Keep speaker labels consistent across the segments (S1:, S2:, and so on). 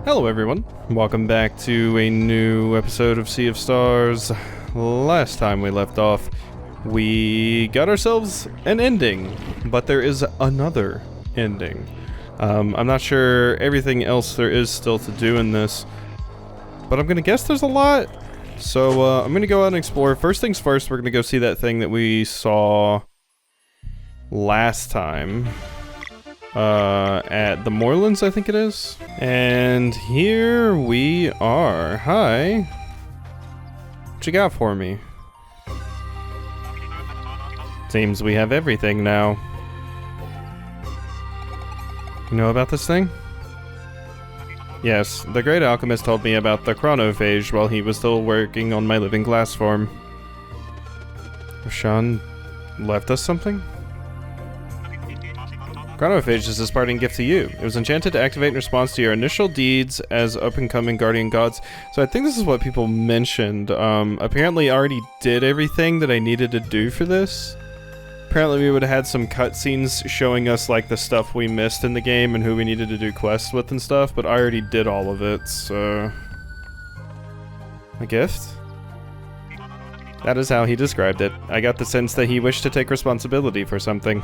S1: Hello everyone, welcome back to a new episode of Sea of Stars. Last time we left off, we got ourselves an ending, but there is another ending. I'm not sure everything else there is still to do in this, but I'm gonna guess there's a lot. So I'm gonna go out and explore. First things first, we're gonna go see that thing that we saw last time. At the Moorlands, I think it is. And here we are. Hi. What you got for me? Seems we have everything now. You know about this thing? Yes, the great alchemist told me about the chronophage while he was still working on my living glass form. Rashawn left us something? Chronophage is his parting gift to you. It was enchanted to activate in response to your initial deeds as up-and-coming guardian gods. So I think this is what people mentioned. Apparently I already did everything that I needed to do for this. Apparently we would have had some cutscenes showing us like the stuff we missed in the game and who we needed to do quests with and stuff, but I already did all of it, so... A gift? That is how he described it. I got the sense that he wished to take responsibility for something.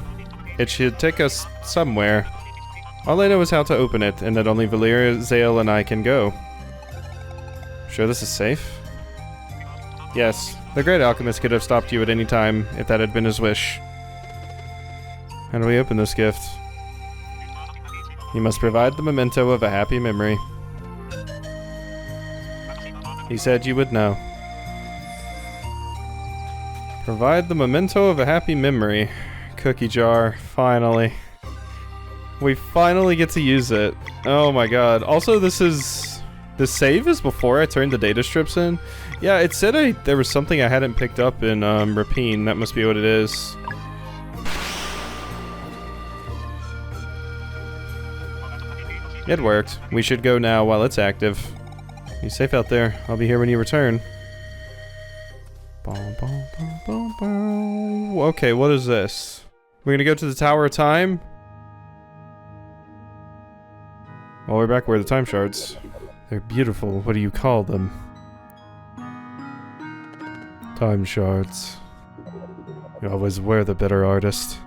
S1: It should take us somewhere. All I know is how to open it, and that only Valeria, Zale, and I can go. Sure this is safe? Yes, the great alchemist could have stopped you at any time if that had been his wish. How do we open this gift? You must provide the memento of a happy memory. He said you would know. Provide the memento of a happy memory. Cookie jar, finally. We finally get to use it. Oh my god. Also, the save is before I turned the data strips in. Yeah, it said there was something I hadn't picked up in Rapine. That must be what it is. It worked. We should go now while it's active. Be safe out there. I'll be here when you return. Okay, what is this? We're gonna go to the Tower of Time? Well, we're back where the time shards. They're beautiful. What do you call them? Time shards. You always were the better artist.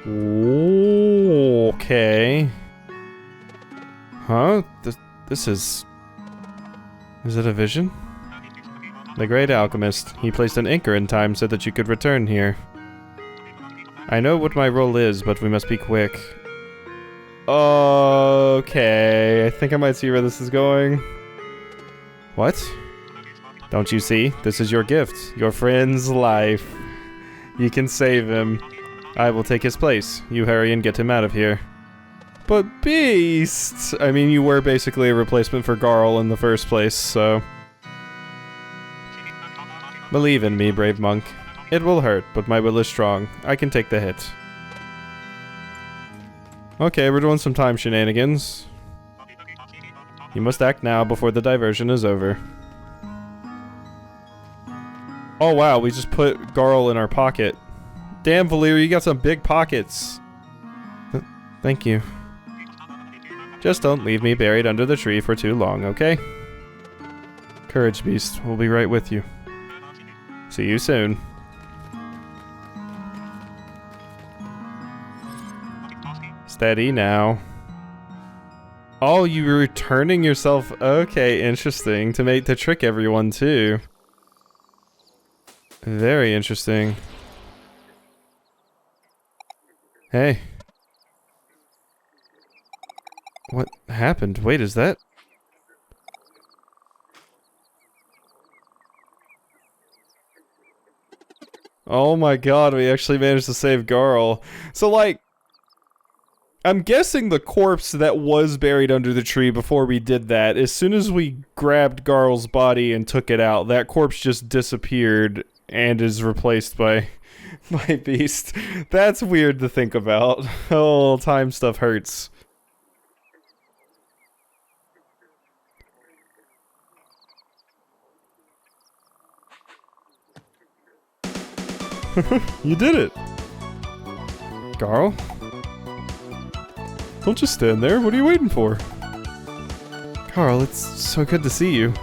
S1: Ooh, okay. Huh? This is... Is it a vision? The great alchemist. He placed an anchor in time so that you could return here. I know what my role is, but we must be quick. Okay, I think I might see where this is going. What? Don't you see? This is your gift. Your friend's life. You can save him. I will take his place. You hurry and get him out of here. But Beast! I mean, you were basically a replacement for Garl in the first place, so... Believe in me, brave monk. It will hurt, but my will is strong. I can take the hit. Okay, we're doing some time shenanigans. You must act now before the diversion is over. Oh wow, we just put Garl in our pocket. Damn, Valeria, you got some big pockets. Thank you. Just don't leave me buried under the tree for too long, okay? Courage, Beast. We'll be right with you. See you soon. Steady now. Oh, you were returning yourself. Okay, interesting. To trick everyone too. Very interesting. Hey. What happened? Wait, is that... Oh my god, we actually managed to save Garl. So like... I'm guessing the corpse that was buried under the tree before we did that, as soon as we grabbed Garl's body and took it out, that corpse just disappeared and is replaced by Beast. That's weird to think about. Oh, time stuff hurts. You did it! Garl? Don't just stand there. What are you waiting for? Carl, it's so good to see you.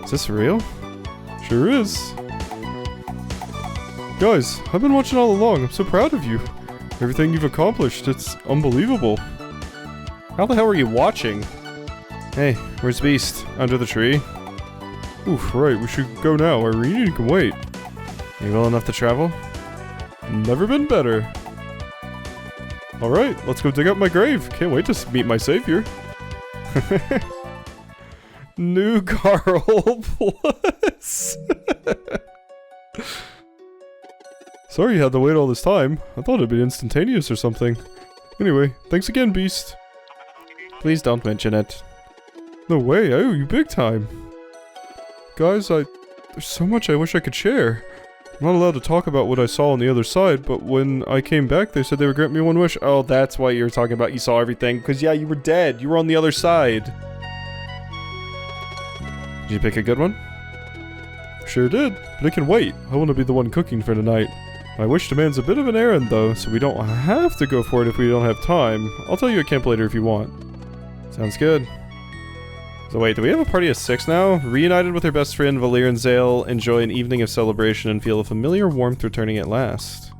S1: Is this real? Sure is. Guys, I've been watching all along. I'm so proud of you. Everything you've accomplished, it's unbelievable. How the hell are you watching? Hey, where's Beast? Under the tree? Oof, right, we should go now. Our reunion can wait. You well enough to travel? Never been better. Alright, let's go dig up my grave. Can't wait to meet my savior. New Carl Plus. Sorry you had to wait all this time. I thought it'd be instantaneous or something. Anyway, thanks again, Beast. Please don't mention it. No way, I owe you big time. Guys, there's so much I wish I could share. I'm not allowed to talk about what I saw on the other side, but when I came back, they said they would grant me one wish. Oh, that's why you were talking about you saw everything. Because, yeah, you were dead. You were on the other side. Did you pick a good one? Sure did, but it can wait. I want to be the one cooking for tonight. My wish demands a bit of an errand, though, so we don't have to go for it if we don't have time. I'll tell you at camp later if you want. Sounds good. So wait, do we have a party of 6 now? Reunited with her best friend, Valir and Zale, enjoy an evening of celebration and feel a familiar warmth returning at last.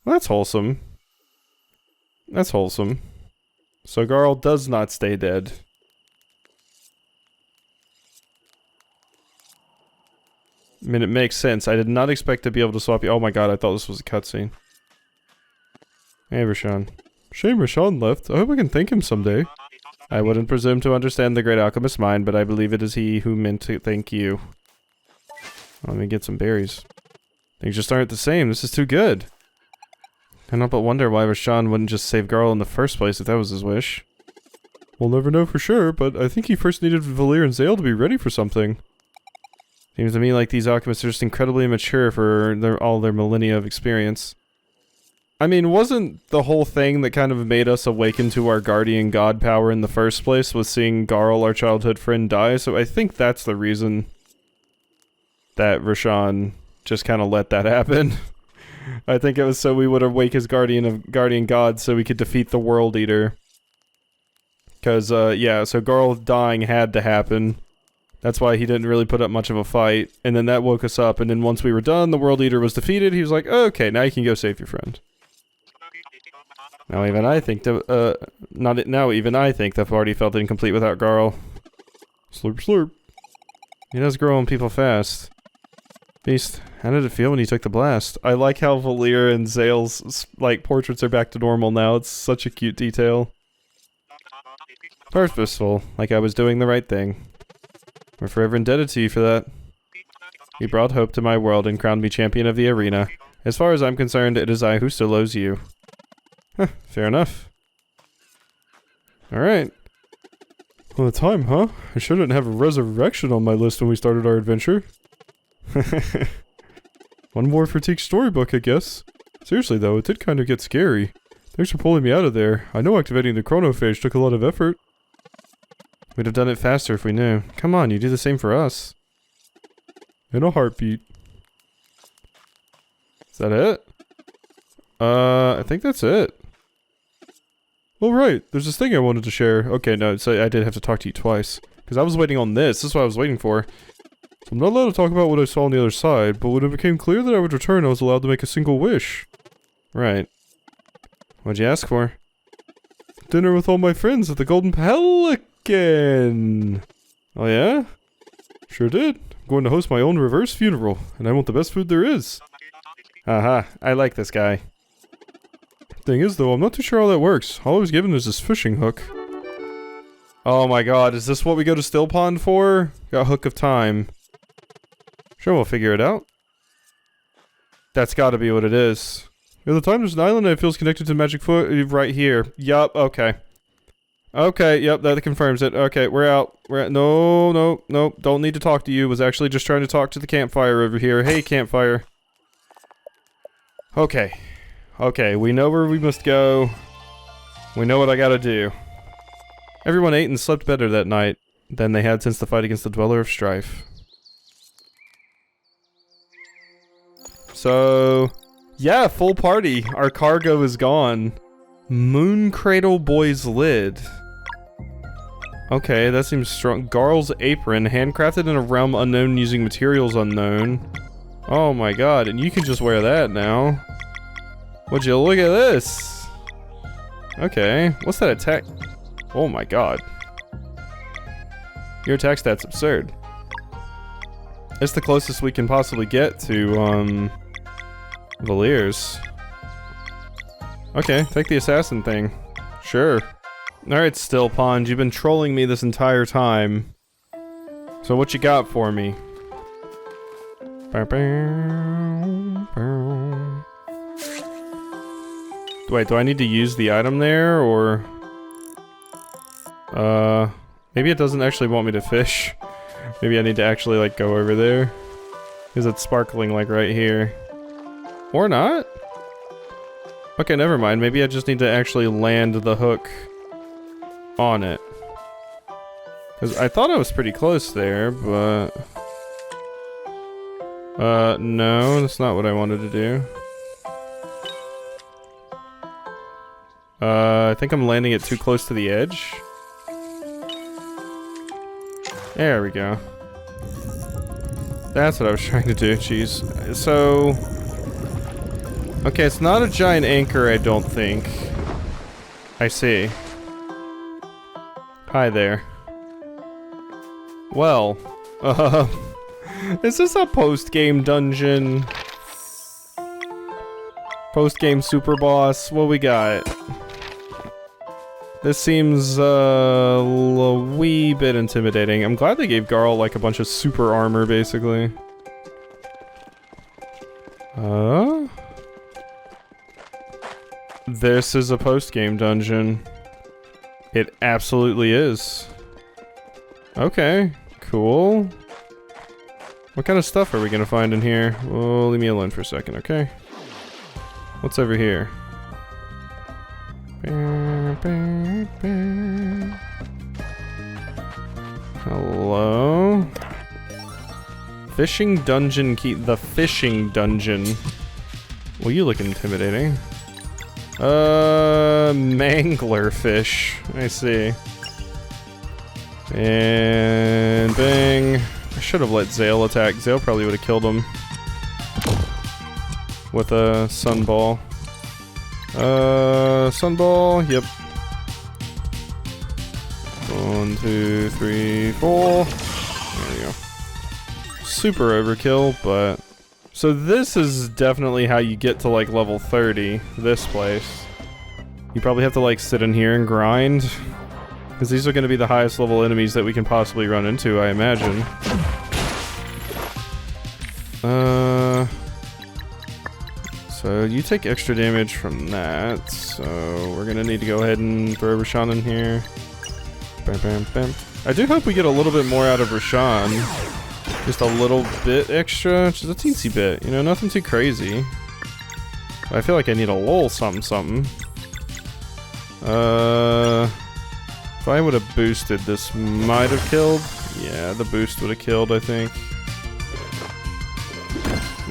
S1: Well, that's wholesome. That's wholesome. So Garl does not stay dead. I mean, it makes sense. I did not expect to be able to swap you. Oh my god, I thought this was a cutscene. Hey, Rashawn. Shame Rashawn left. I hope I can thank him someday. I wouldn't presume to understand the great alchemist's mind, but I believe it is he who meant to thank you. Let me get some berries. Things just aren't the same. This is too good. I cannot but wonder why Rashawn wouldn't just save Garl in the first place if that was his wish. We'll never know for sure, but I think he first needed Valir and Zale to be ready for something. Seems to me like these alchemists are just incredibly immature for all their millennia of experience. I mean, wasn't the whole thing that kind of made us awaken to our guardian god power in the first place was seeing Garl, our childhood friend, die? So I think that's the reason that Rashawn just kind of let that happen. I think it was so we would awake his guardian god so we could defeat the World Eater. Because, yeah, so Garl dying had to happen. That's why he didn't really put up much of a fight. And then that woke us up, and then once we were done, the World Eater was defeated. He was like, okay, now you can go save your friend. Now even I think now I think the party felt incomplete without Garl. Slurp slurp. He does grow on people fast. Beast, how did it feel when you took the blast? I like how Valir and Zale's, like, portraits are back to normal now. It's such a cute detail. Purposeful, like I was doing the right thing. We're forever indebted to you for that. You brought hope to my world and crowned me champion of the arena. As far as I'm concerned, it is I who still owes you. Huh, fair enough. Alright. Well, the time, huh? I sure didn't have a resurrection on my list when we started our adventure. One more critique storybook, I guess. Seriously though, it did kind of get scary. Thanks for pulling me out of there. I know activating the chronophage took a lot of effort. We'd have done it faster if we knew. Come on, you do the same for us. In a heartbeat. Is that it? I think that's it. Oh right, there's this thing I wanted to share. Okay, no, so I did have to talk to you twice. Because I was waiting on this. This is what I was waiting for. So I'm not allowed to talk about what I saw on the other side, but when it became clear that I would return, I was allowed to make a single wish. Right. What'd you ask for? Dinner with all my friends at the Golden Pelican! Oh yeah? Sure did. I'm going to host my own reverse funeral, and I want the best food there is. Aha, I like this guy. Thing is though, I'm not too sure how that works. All I was given is this fishing hook. Oh my god, is this what we go to Still Pond for? Got Hook of Time. Sure, we'll figure it out. That's gotta be what it is. At the time there's an island and it feels connected to Magic Foot right here. Yup, okay. Okay, yep, that confirms it. Okay, we're out. No, don't need to talk to you. Was actually just trying to talk to the campfire over here. Hey, campfire. Okay. Okay, we know where we must go. We know what I gotta do. Everyone ate and slept better that night than they had since the fight against the Dweller of Strife. So... Yeah, full party. Our cargo is gone. Moon Cradle Boy's lid. Okay, that seems strong. Garl's apron, handcrafted in a realm unknown using materials unknown. Oh my god, and you can just wear that now. Would you look at this? Okay, what's that attack? Oh my god. Your attack stat's absurd. It's the closest we can possibly get to, Valier's. Okay, take the assassin thing. Sure. Alright, Still Pond, you've been trolling me this entire time. So what you got for me? Wait, do I need to use the item there, or... maybe it doesn't actually want me to fish. Maybe I need to actually, like, go over there. Because it's sparkling, like, right here. Or not? Okay, never mind. Maybe I just need to actually land the hook on it. Because I thought I was pretty close there, but... no, that's not what I wanted to do. I think I'm landing it too close to the edge. There we go. That's what I was trying to do, jeez. So... okay, it's not a giant anchor, I don't think. I see. Hi there. Well, is this a post-game dungeon? Post-game super boss? What we got? This seems a wee bit intimidating. I'm glad they gave Garl like a bunch of super armor, basically. This is a post-game dungeon. It absolutely is. Okay, cool. What kind of stuff are we gonna find in here? Well, leave me alone for a second, okay? What's over here? Hello? Fishing dungeon key. The fishing dungeon. Well, you look intimidating. Mangler fish. I see. And bang. I should have let Zale attack. Zale probably would have killed him with a sunball. Sunball. Yep. 1, 2, 3, 4. There we go. Super overkill, but... so this is definitely how you get to, like, level 30, this place. You probably have to, like, sit in here and grind. Because these are going to be the highest level enemies that we can possibly run into, I imagine. So you take extra damage from that, so we're going to need to go ahead and throw Rashawn in here. Bam, bam, bam. I do hope we get a little bit more out of Rashawn. Just a little bit extra, just a teensy bit, you know, nothing too crazy. I feel like I need a little something something. If I would have boosted, this might have killed. Yeah, the boost would have killed, I think.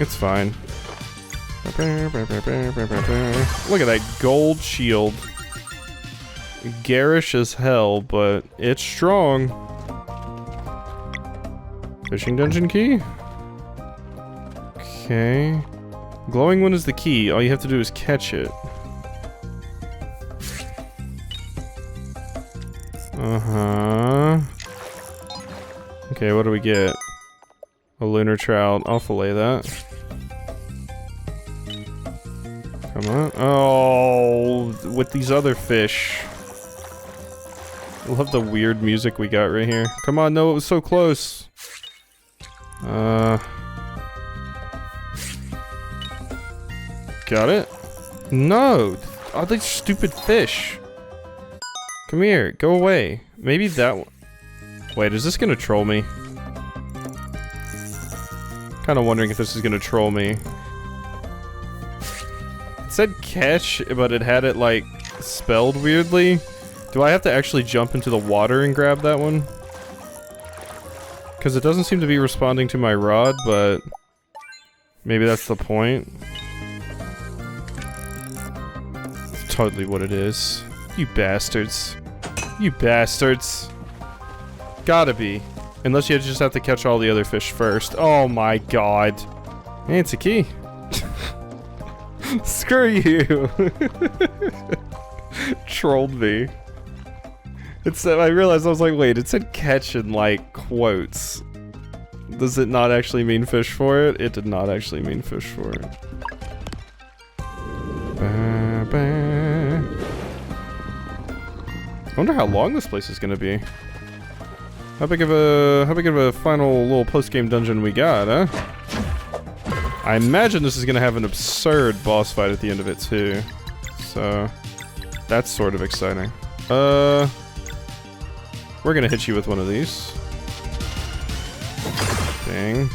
S1: It's fine. Look at that gold shield. Garish as hell, but it's strong. Fishing dungeon key? Okay. Glowing one is the key. All you have to do is catch it. Uh-huh. Okay, what do we get? A lunar trout. I'll fillet that. Come on. Oh, with these other fish. I love the weird music we got right here. Come on, no, it was so close. Got it? No! Oh, these stupid fish. Come here, go away. Maybe that one. Wait, is this gonna troll me? Kinda wondering if this is gonna troll me. It said catch, but it had it, like, spelled weirdly. Do I have to actually jump into the water and grab that one? Because it doesn't seem to be responding to my rod, but maybe that's the point. totally what it is. You bastards. You bastards. Gotta be. Unless you just have to catch all the other fish first. Oh my god. Hey, it's a key. Screw you. Trolled me. It said, I realized, I was like, wait, it said catch in, like, quotes. Does it not actually mean fish for it? It did not actually mean fish for it. I wonder how long this place is gonna be. How big of a final little post-game dungeon we got, huh? I imagine this is gonna have an absurd boss fight at the end of it too. So that's sort of exciting. We're gonna hit you with one of these. Dang.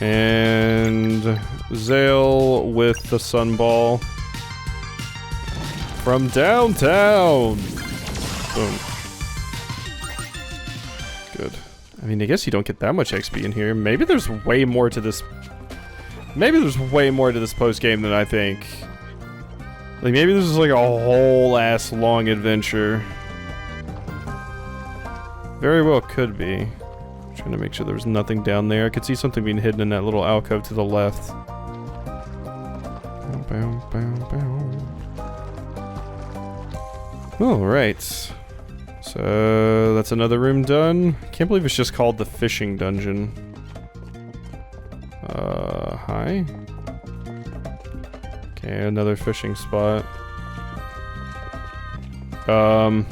S1: And Zale with the sunball. From downtown! Boom. Good. I mean, I guess you don't get that much XP in here. Maybe there's way more to this... Maybe there's way more to this post-game than I think. Like, maybe this is like a whole-ass long adventure. Very well could be. I'm trying to make sure there was nothing down there. I could see something being hidden in that little alcove to the left. Alright. So, that's another room done. Can't believe it's just called the fishing dungeon. Hi? Okay, another fishing spot. That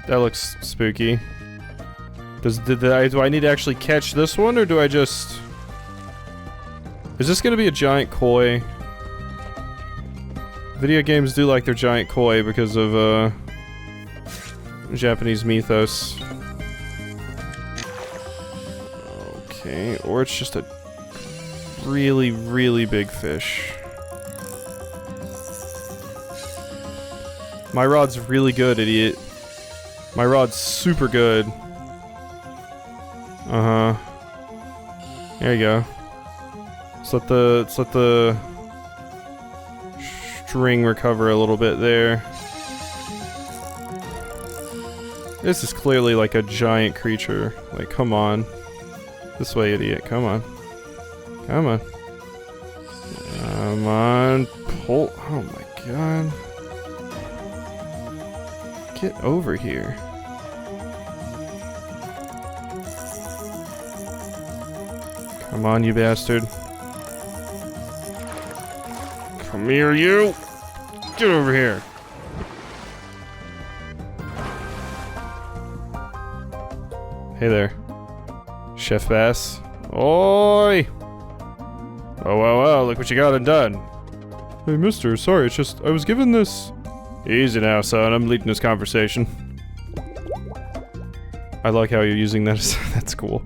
S1: looks spooky. Do I need to actually catch this one, or do I just... Is this gonna be a giant koi? Video games do like their giant koi because of, Japanese mythos. Okay, or it's just a really, really big fish. My rod's really good, idiot. My rod's super good. Uh-huh. There you go. Let's let the string recover a little bit there. This is clearly like a giant creature. Like, come on. This way, idiot. Come on. Come on. Come on. Pull. Oh my god. Get over here. Come on, you bastard. Come here, you! Get over here! Hey there. Chef Bass. Oi! Oh, well, look what you got undone. Hey, mister, sorry, it's just, I was given this... Easy now, son, I'm leading this conversation. I like how you're using that, that's cool.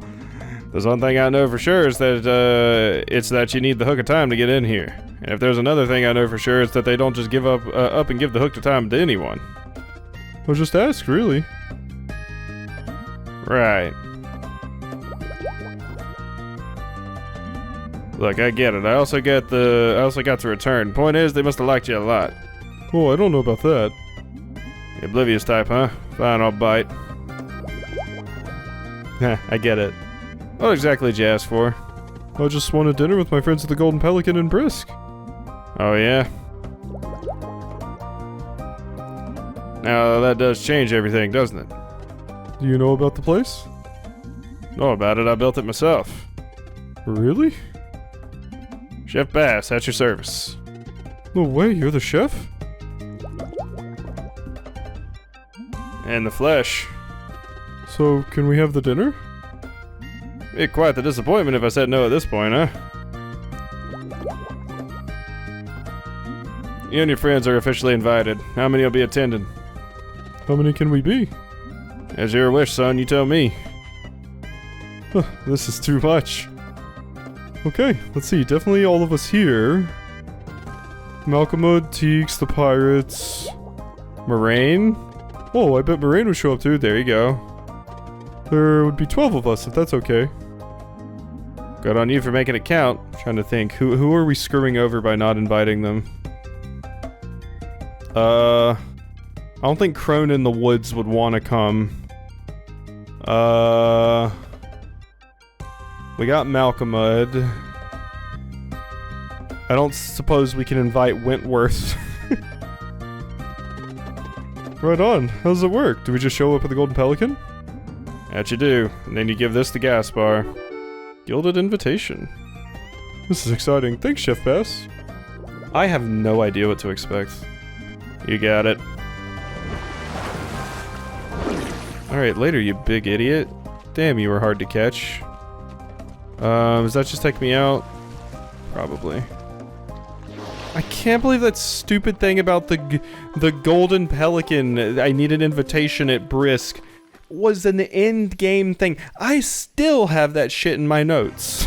S1: There's one thing I know for sure is that, it's that you need the hook of time to get in here. And if there's another thing I know for sure, it's that they don't just give up and give the hook of time to anyone. Well, just ask, really. Right. Look, I get it. I also got the return. Point is, they must have liked you a lot. Oh, I don't know about that. The oblivious type, huh? Fine, I'll bite. Heh, I get it. What exactly did you ask for? I just wanted dinner with my friends at the Golden Pelican in Brisk. Oh, yeah? Now, that does change everything, doesn't it? Do you know about the place? Know about it, I built it myself. Really? Chef Bass, at your service. No way, you're the chef? And the flesh. So, can we have the dinner? It'd quite the disappointment if I said no at this point, huh? You and your friends are officially invited. How many will be attending? How many can we be? As your wish, son, you tell me. Huh, this is too much. Okay, let's see, definitely all of us here. Malcolmud, Teeks, the pirates... Moraine? Oh, I bet Moraine would show up too, there you go. There would be 12 of us, if that's okay. Good on you for making it count. I'm trying to think, who are we screwing over by not inviting them? I don't think Crone in the Woods would want to come. We got Malcolmud. I don't suppose we can invite Wentworth. Right on. How does it work? Do we just show up at the Golden Pelican? That you do. And then you give this to Gaspar. Gilded invitation. This is exciting. Thanks, Chef Bass. I have no idea what to expect. You got it. Alright, later, you big idiot. Damn, you were hard to catch. Does that just take me out? Probably. I can't believe that stupid thing about the Golden Pelican. I need an invitation at Brisk. Was an end game thing. I still have that shit in my notes.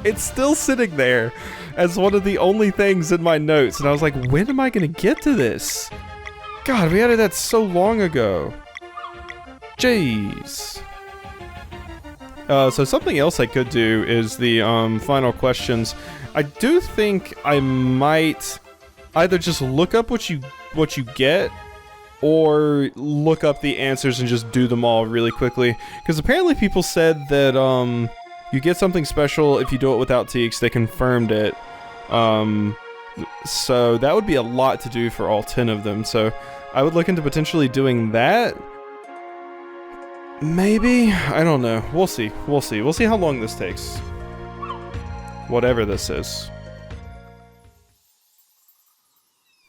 S1: It's still sitting there as one of the only things in my notes, and I was like, when am I gonna get to this? God, we added that so long ago. Jeez. So something else I could do is the final questions. I do think I might either just look up what you get, or look up the answers and just do them all really quickly. Because apparently people said that you get something special if you do it without Teaks. They confirmed it. So that would be a lot to do for all 10 of them. So I would look into potentially doing that. Maybe? I don't know. We'll see. We'll see. We'll see how long this takes. Whatever this is.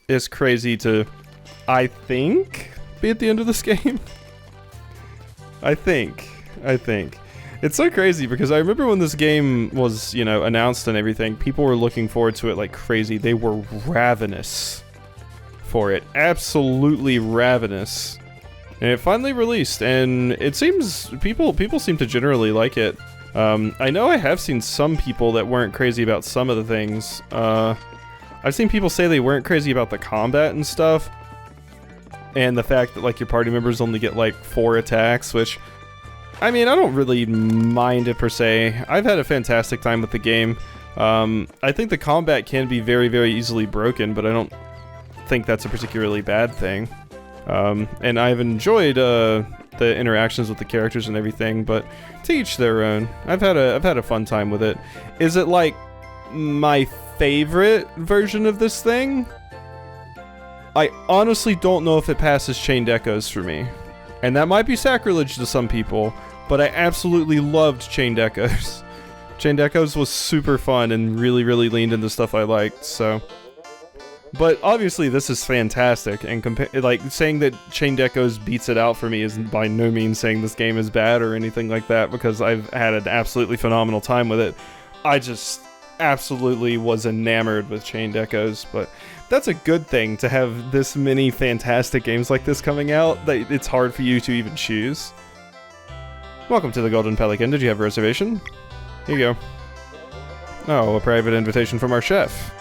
S1: It's crazy to, I think, be at the end of this game. I think. It's so crazy because I remember when this game was, you know, announced and everything, people were looking forward to it like crazy. They were ravenous for it. Absolutely ravenous. And it finally released, and it seems people seem to generally like it. I know I have seen some people that weren't crazy about some of the things. I've seen people say they weren't crazy about the combat and stuff, and the fact that like your party members only get like 4 attacks, which, I mean, I don't really mind it per se. I've had a fantastic time with the game. I think the combat can be very, very easily broken, but I don't think that's a particularly bad thing. And I've enjoyed the interactions with the characters and everything, but to each their own. I've had a fun time with it. Is it like my favorite version of this thing? I honestly don't know if it passes Chained Echoes for me. And that might be sacrilege to some people, but I absolutely loved Chained Echoes. Chained Echoes was super fun and really, really leaned into stuff I liked, so. But obviously this is fantastic, and like saying that Chained Echoes beats it out for me is by no means saying this game is bad or anything like that, because I've had an absolutely phenomenal time with it. I just absolutely was enamored with Chained Echoes, but that's a good thing to have this many fantastic games like this coming out that it's hard for you to even choose. Welcome to the Golden Pelican. Did you have a reservation? Here you go. Oh, a private invitation from our chef.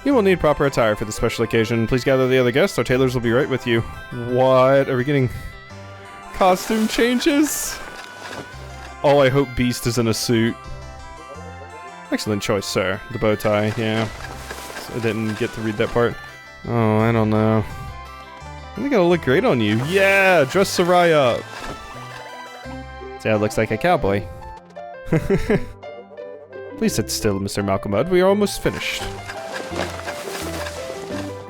S1: You will need proper attire for this special occasion. Please gather the other guests. Our tailors will be right with you. What? Are we getting costume changes? Oh, I hope Beast is in a suit. Excellent choice, sir. The bow tie, yeah. I didn't get to read that part. Oh, I don't know. I think it'll look great on you. Yeah! Dress Sarai up! See how it looks like a cowboy. Please sit still, Mr. Malcolmud. We are almost finished.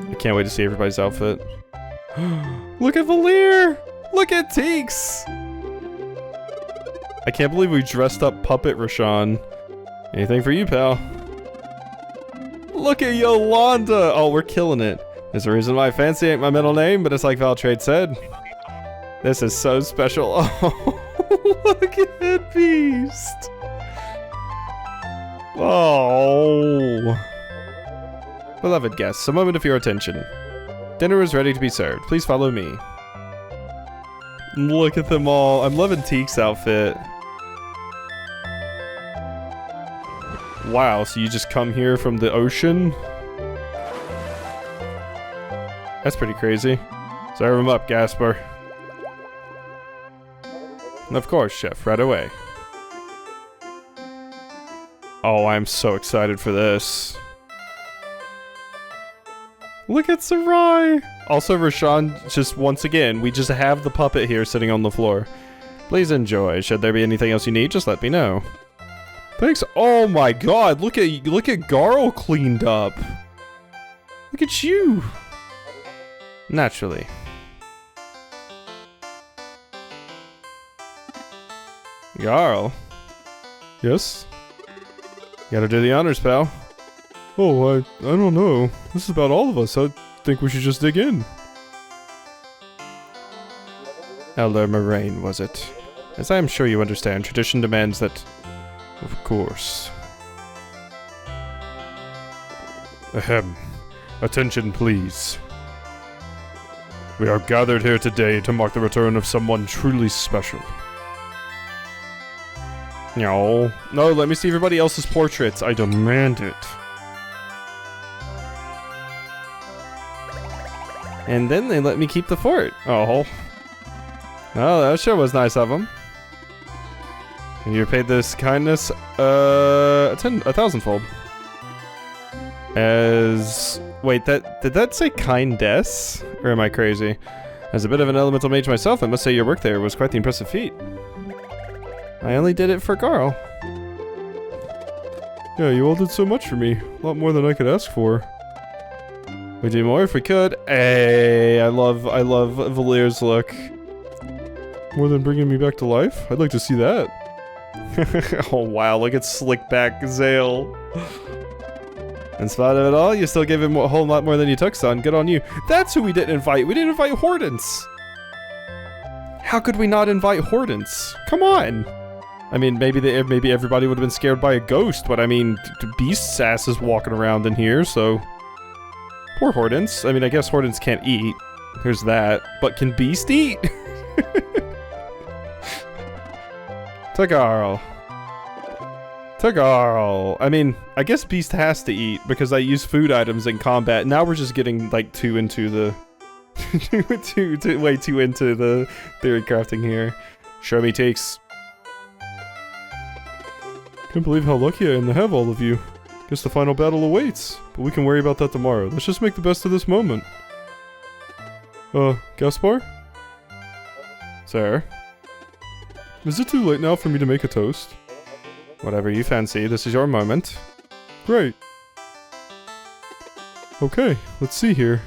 S1: I can't wait to see everybody's outfit. Look at Valir! Look at Teaks! I can't believe we dressed up Puppet Rashawn. Anything for you, pal? Look at Yolanda! Oh, we're killing it. There's a reason why Fancy ain't my middle name, but it's like Valtrade said. This is so special. Oh, look at Beast! Oh. Beloved guests, a moment of your attention. Dinner is ready to be served. Please follow me. Look at them all. I'm loving Teak's outfit. Wow, so you just come here from the ocean? That's pretty crazy. Serve him up, Gaspar. Of course, chef, right away. Oh, I'm so excited for this. Look at Sarai. Also, Rashawn, just once again, we just have the puppet here sitting on the floor. Please enjoy. Should there be anything else you need, just let me know. Thanks. Oh my god, look at Garl cleaned up. Look at you. Naturally. Garl. Yes? Gotta do the honors, pal. Oh, I don't know. This is about all of us. I think we should just dig in. Elder Moraine, was it? As I am sure you understand, tradition demands that... Of course. Ahem. Attention, please. We are gathered here today to mark the return of someone truly special. No. No, let me see everybody else's portraits. I demand it. And then they let me keep the fort. Oh. Oh, that sure was nice of them. And you paid this kindness, 1,000-fold. As... Wait, did that say kindness? Or am I crazy? As a bit of an elemental mage myself, I must say your work there was quite the impressive feat. I only did it for Garl. Yeah, you all did so much for me. A lot more than I could ask for. We'd do more if we could. Hey, I love Valir's look. More than bringing me back to life? I'd like to see that. Oh wow, look at slick back Zale. In spite of it all, you still gave him a whole lot more than you took, son. Good on you. That's who we didn't invite. We didn't invite Hortense. How could we not invite Hortense? Come on. I mean, maybe everybody would have been scared by a ghost, but I mean, Beast's ass is walking around in here, so... Poor Hortense. I mean, I guess Hortense can't eat. There's that. But can Beast eat? Tagarl. Tagarl. I mean, I guess Beast has to eat because I use food items in combat. Now we're just getting like too into the way too into the theory crafting here. Show me takes. Can't believe how lucky I am to have all of you. Guess the final battle awaits, but we can worry about that tomorrow. Let's just make the best of this moment. Gaspar? Sir? Is it too late now for me to make a toast? Whatever you fancy, this is your moment. Great. Okay, let's see here.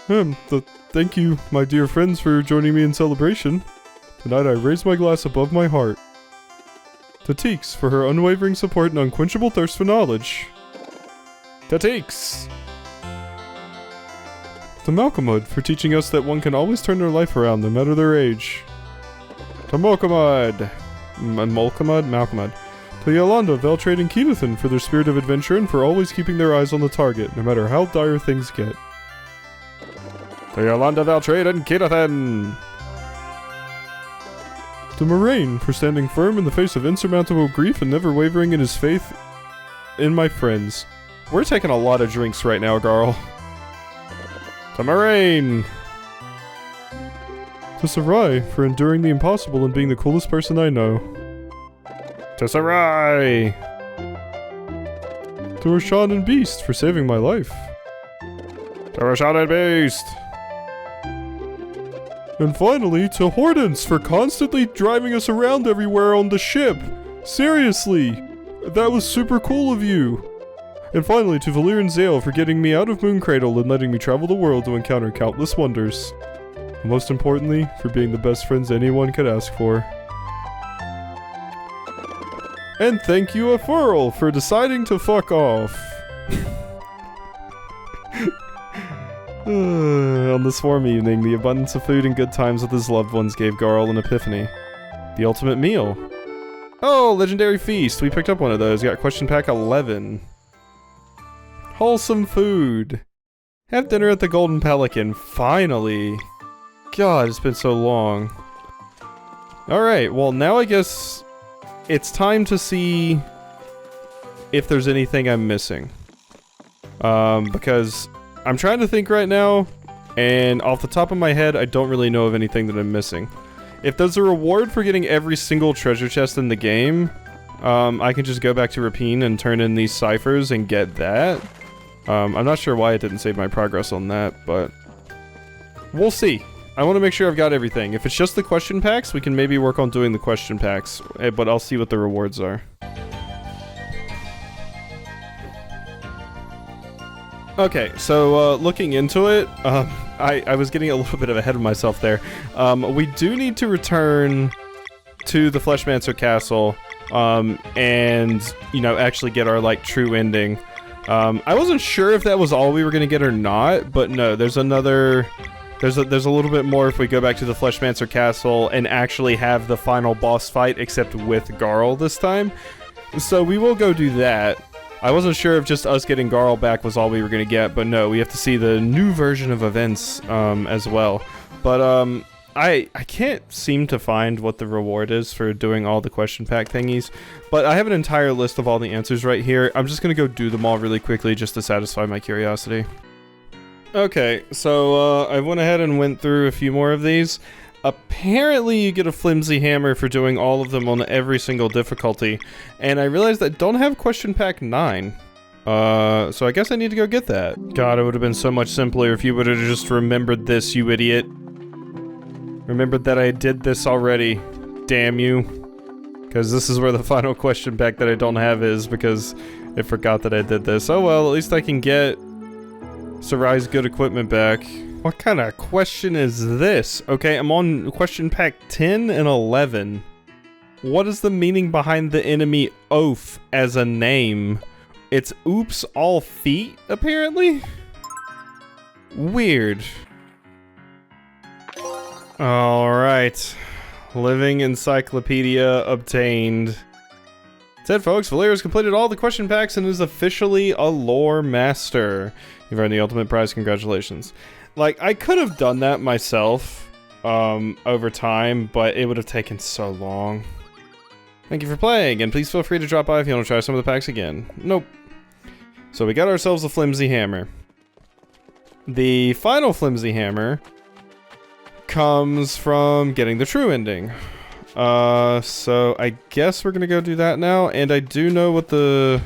S1: Thank you, my dear friends, for joining me in celebration. Tonight I raise my glass above my heart. To Teeks for her unwavering support and unquenchable thirst for knowledge. To Teeks! To Malcolmud for teaching us that one can always turn their life around no matter their age. To Malcolmud! Malcolmud. To Yolanda, Veltrade, and Keennathan for their spirit of adventure and for always keeping their eyes on the target, no matter how dire things get. To Yolanda, Veltrade, and Keennathan! To Moraine for standing firm in the face of insurmountable grief and never wavering in his faith in my friends. We're taking a lot of drinks right now, Garl. To Moraine! To Sarai for enduring the impossible and being the coolest person I know. To Sarai! To Rashawn and Beast for saving my life. To Rashawn and Beast! And finally, to Hortense for constantly driving us around everywhere on the ship. Seriously, that was super cool of you. And finally, to Valir and Zale for getting me out of Mooncradle and letting me travel the world to encounter countless wonders. And most importantly, for being the best friends anyone could ask for. And thank you, Afurl, for deciding to fuck off. On this warm evening, the abundance of food and good times with his loved ones gave Garl an epiphany. The ultimate meal. Oh, legendary feast. We picked up one of those. Got question pack 11. Wholesome food. Have dinner at the Golden Pelican. Finally. God, it's been so long. Alright, well now I guess it's time to see if there's anything I'm missing. Because I'm trying to think right now, and off the top of my head, I don't really know of anything that I'm missing. If there's a reward for getting every single treasure chest in the game, I can just go back to Rapine and turn in these ciphers and get that. I'm not sure why it didn't save my progress on that, but we'll see. I want to make sure I've got everything. If it's just the question packs, we can maybe work on doing the question packs, but I'll see what the rewards are. Okay, so looking into it, I was getting a little bit ahead of myself there. We do need to return to the Fleshmancer Castle, and, you know, actually get our, like, true ending. I wasn't sure if that was all we were gonna get or not, but no, there's another... There's a little bit more if we go back to the Fleshmancer Castle and actually have the final boss fight, except with Garl this time. So we will go do that. I wasn't sure if just us getting Garl back was all we were gonna get, but no, we have to see the new version of events as well. But I can't seem to find what the reward is for doing all the question pack thingies, but I have an entire list of all the answers right here. I'm just gonna go do them all really quickly just to satisfy my curiosity. Okay, so I went ahead and went through a few more of these. Apparently you get a flimsy hammer for doing all of them on every single difficulty, and I realized that I don't have question pack 9. So I guess I need to go get that. God, it would have been so much simpler if you would have just remembered this, you idiot. Remembered that I did this already. Damn you. Because this is where the final question pack that I don't have is, because I forgot that I did this. Oh well, at least I can get Sarai's good equipment back. What kind of question is this? Okay, I'm on question pack 10 and 11. What is the meaning behind the enemy oaf as a name? It's oops all feet, apparently? Weird. Alright. Living Encyclopedia obtained. That's it, folks. Valera's completed all the question packs and is officially a lore master. You've earned the ultimate prize. Congratulations. Like, I could have done that myself over time, but it would have taken so long. Thank you for playing, and please feel free to drop by if you want to try some of the packs again. Nope. So we got ourselves a flimsy hammer. The final flimsy hammer comes from getting the true ending. So I guess we're gonna go do that now, and I do know what the...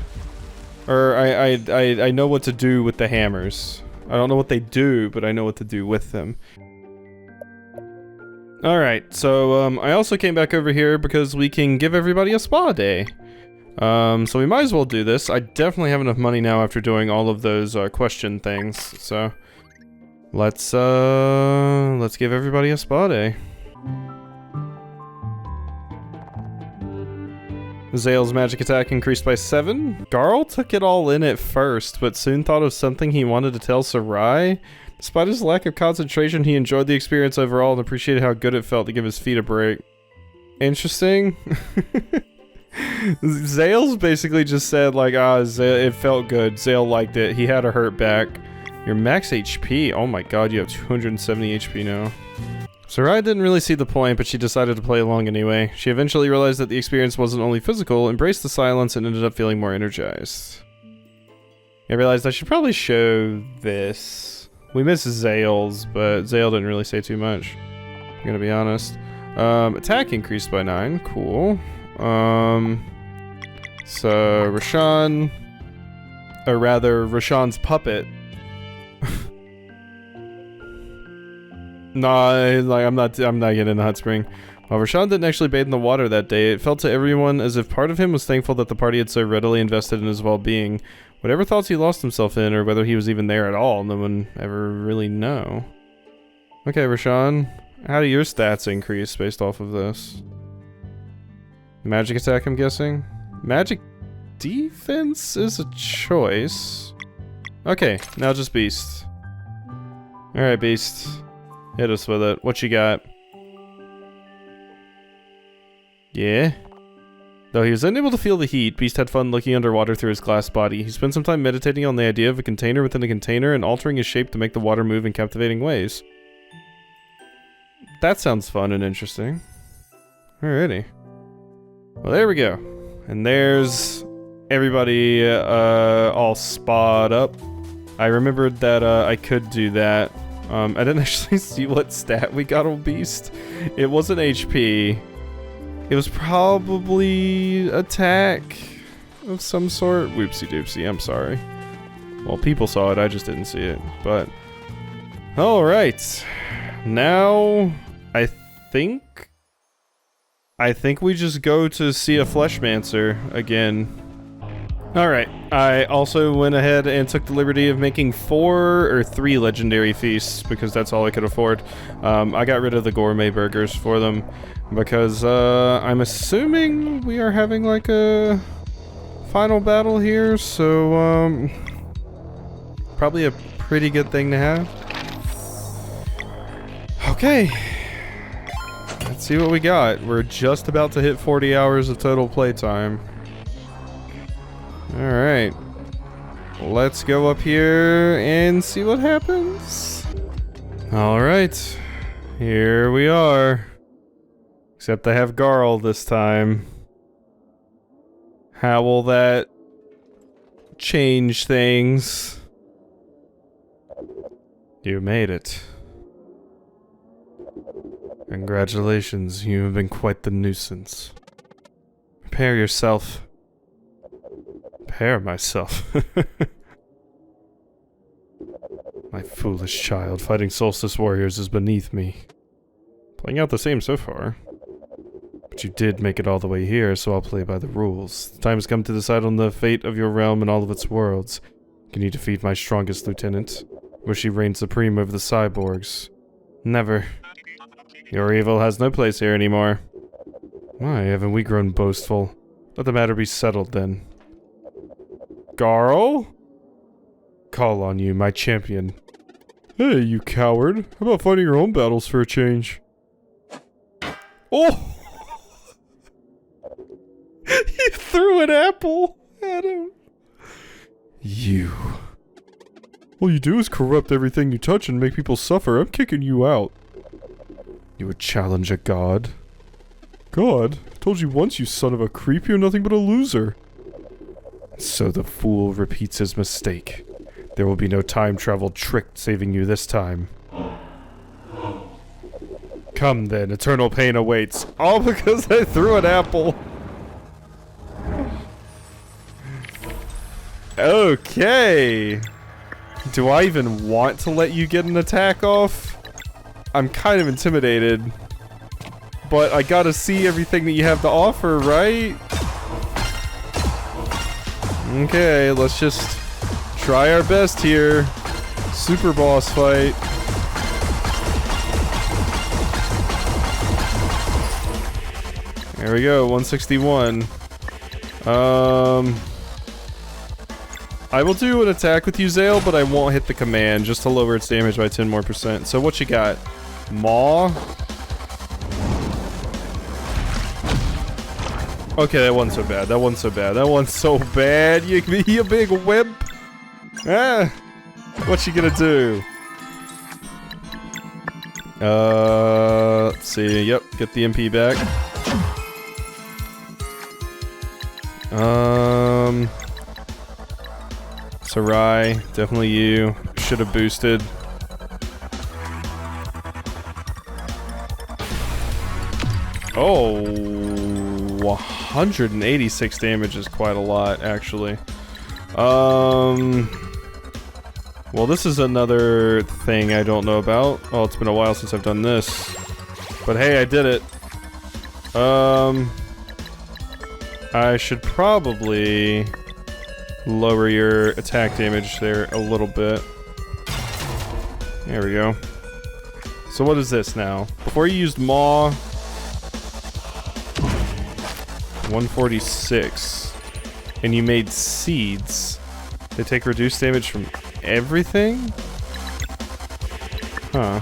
S1: Or I know what to do with the hammers. I don't know what they do, but I know what to do with them. Alright, so I also came back over here because we can give everybody a spa day. So we might as well do this. I definitely have enough money now after doing all of those question things, so let's give everybody a spa day. Zale's magic attack increased by 7. Garl took it all in at first, but soon thought of something he wanted to tell Sarai. Despite his lack of concentration, he enjoyed the experience overall and appreciated how good it felt to give his feet a break. Interesting. Zale's basically just said, like, Zale, it felt good. Zale liked it. He had a hurt back. Your max HP. Oh my god, you have 270 HP now. Sarai didn't really see the point, but she decided to play along anyway. She eventually realized that the experience wasn't only physical, embraced the silence, and ended up feeling more energized. I realized I should probably show this. We missed Zale's, but Zale didn't really say too much. I'm gonna be honest. Attack increased by 9. Cool. So Rashawn, or rather Rashawn's puppet. No, like I'm not getting in the hot spring. While Rashawn didn't actually bathe in the water that day, it felt to everyone as if part of him was thankful that the party had so readily invested in his well-being. Whatever thoughts he lost himself in, or whether he was even there at all, no one ever really know. Okay, Rashawn, how do your stats increase based off of this? Magic attack, I'm guessing? Magic defense is a choice. Okay, now just Beast. Alright, Beast. Hit us with it. What you got? Yeah? Though he was unable to feel the heat, Beast had fun looking underwater through his glass body. He spent some time meditating on the idea of a container within a container and altering his shape to make the water move in captivating ways. That sounds fun and interesting. Alrighty. Well, there we go. And there's everybody all spa'd up. I remembered that I could do that. I didn't actually see what stat we got on Beast. It wasn't HP. It was probably attack of some sort. Whoopsie doopsie, I'm sorry. Well, people saw it, I just didn't see it, but... Alright. Now, I think we just go to see a Fleshmancer again. Alright, I also went ahead and took the liberty of making 4 or 3 legendary feasts, because that's all I could afford. I got rid of the gourmet burgers for them, because I'm assuming we are having like a final battle here, so probably a pretty good thing to have. Okay, let's see what we got. We're just about to hit 40 hours of total playtime. Alright, let's go up here and see what happens. Alright, here we are. Except I have Garl this time. How will that change things? You made it. Congratulations, you have been quite the nuisance. Prepare yourself. Prepare myself. My foolish child, fighting Solstice warriors is beneath me. Playing out the same so far. But you did make it all the way here, so I'll play by the rules. The time has come to decide on the fate of your realm and all of its worlds. Can you defeat my strongest lieutenant? Will she reign supreme over the cyborgs? Never. Your evil has no place here anymore. Why haven't we grown boastful? Let the matter be settled then. Garl? Call on you, my champion. Hey, you coward. How about fighting your own battles for a change? Oh! He threw an apple at him. You. All you do is corrupt everything you touch and make people suffer. I'm kicking you out. You would challenge a god? God? I told you once, you son of a creep, you're nothing but a loser. So the fool repeats his mistake. There will be no time travel trick saving you this time. Come then, eternal pain awaits. All because I threw an apple. Okay. Do I even want to let you get an attack off? I'm kind of intimidated. But I gotta see everything that you have to offer, right? Okay, let's just try our best here. Super boss fight. There we go, 161. I will do an attack with you, Zale, but I won't hit the command, just to lower its damage by 10 more %. So what you got? Maw? Okay, that wasn't so bad. That wasn't so bad. That wasn't so bad. You big wimp. Ah, what you gonna do? Let's see. Yep, get the MP back. Sarai, definitely you. Should have boosted. Oh, 186 damage is quite a lot, actually. Well, this is another thing I don't know about. Oh, it's been a while since I've done this. But hey, I did it. I should probably lower your attack damage there a little bit. There we go. So what is this now? Before you used Maw, 146, and you made seeds. They take reduced damage from everything? Huh.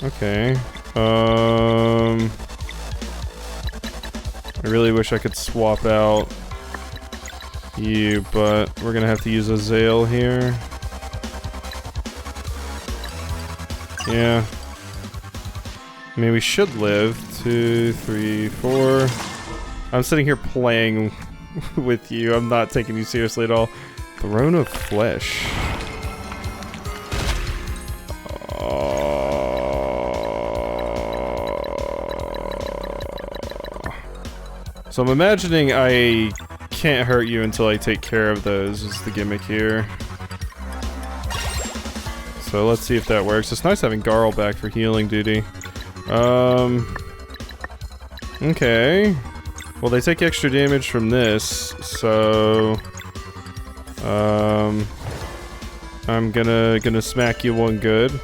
S1: Okay. I really wish I could swap out you, but we're gonna have to use a Zale here. Yeah. I mean, we should live. 2, 3, 4. I'm sitting here playing with you. I'm not taking you seriously at all. Throne of Flesh. So I'm imagining I can't hurt you until I take care of those, is the gimmick here. So let's see if that works. It's nice having Garl back for healing duty. Okay. Well, they take extra damage from this, so... I'm gonna smack you one good.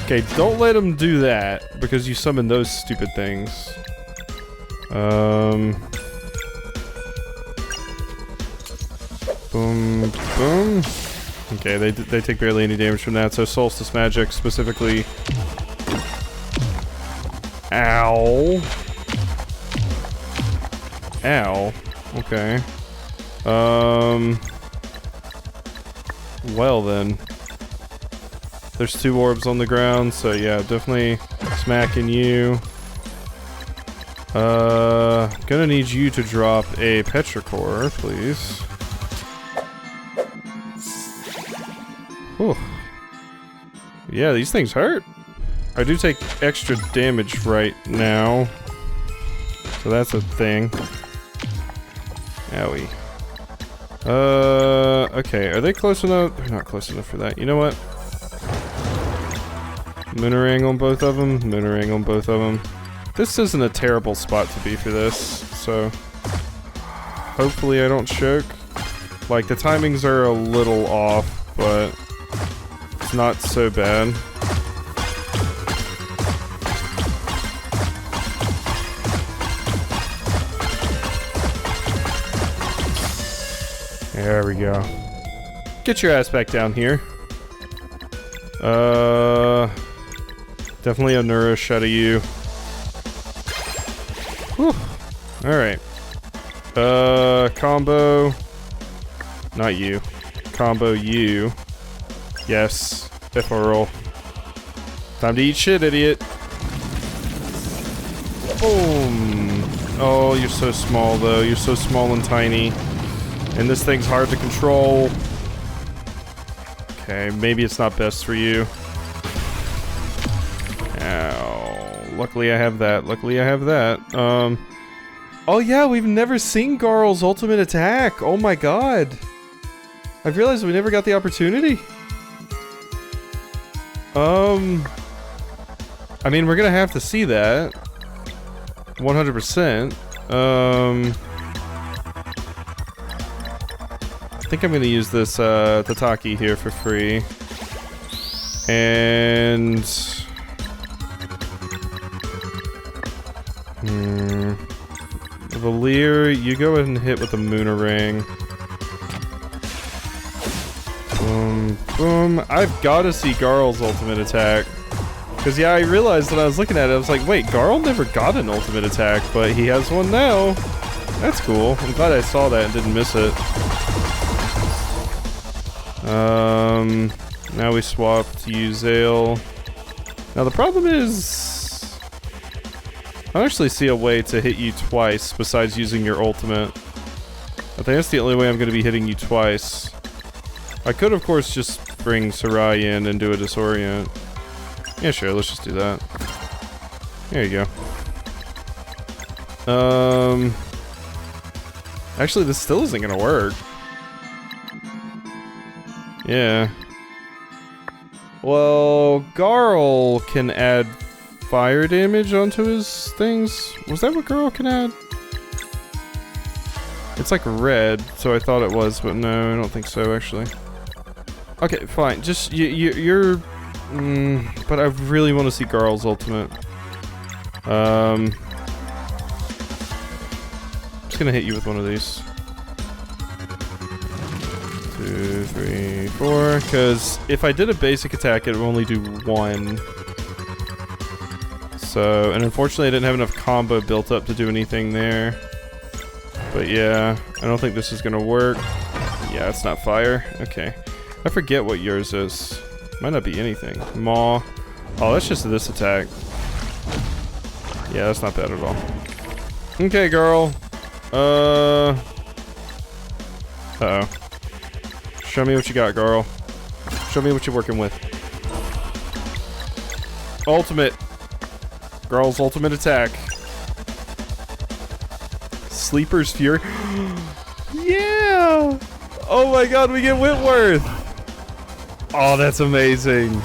S1: Okay, don't let them do that, because you summon those stupid things. Boom, boom. Okay, they take barely any damage from that, so Solstice Magic specifically... Ow. Ow. Okay. Well then. There's 2 orbs on the ground, so yeah, definitely smacking you. Gonna need you to drop a Petrichor, please. Whew. Yeah, these things hurt. I do take extra damage right now. So that's a thing. Owie. Okay, are they close enough? They're not close enough for that. You know what? Moonerang on both of them. Moonerang on both of them. This isn't a terrible spot to be for this, so... Hopefully I don't choke. Like, the timings are a little off, but... It's not so bad. There we go. Get your ass back down here. Definitely a neuro shot of you. Whew. Alright. Combo. Not you. Combo you. Yes. Ephemeral. Time to eat shit, idiot. Boom. Oh, you're so small, though. You're so small and tiny. And this thing's hard to control. Okay, maybe it's not best for you. Ow. Luckily I have that. Luckily I have that. Oh yeah, we've never seen Garl's ultimate attack. Oh my god. I've realized we never got the opportunity. I mean, we're gonna have to see that. 100%. I think I'm gonna use this Tataki here for free. And... Valir, you go ahead and hit with the Moonerang. Boom, boom. I've gotta see Garl's ultimate attack. Because yeah, I realized when I was looking at it, I was like, wait, Garl never got an ultimate attack, but he has one now. That's cool. I'm glad I saw that and didn't miss it. Now we swap to Uzail. Now the problem is... I don't actually see a way to hit you twice besides using your ultimate. I think that's the only way I'm going to be hitting you twice. I could, of course, just bring Sarai in and do a disorient. Yeah, sure, let's just do that. There you go. Actually, this still isn't gonna work. Yeah. Well, Garl can add fire damage onto his things. Was that what Garl can add? It's like red, so I thought it was, but no, I don't think so, actually. Okay, fine. Just, you're... but I really want to see Garl's ultimate. I'm just gonna hit you with one of these. 2, 3, 4. Because if I did a basic attack, it would only do 1. So, and unfortunately, I didn't have enough combo built up to do anything there. But yeah, I don't think this is gonna work. Yeah, it's not fire. Okay. I forget what yours is. Might not be anything. Maw. Oh, that's just this attack. Yeah, that's not bad at all. Okay, Garl. Uh-oh. Show me what you got, Garl. Show me what you're working with. Ultimate. Garl's ultimate attack. Sleeper's Fury. Yeah! Oh my god, we get Whitworth! Oh, that's amazing.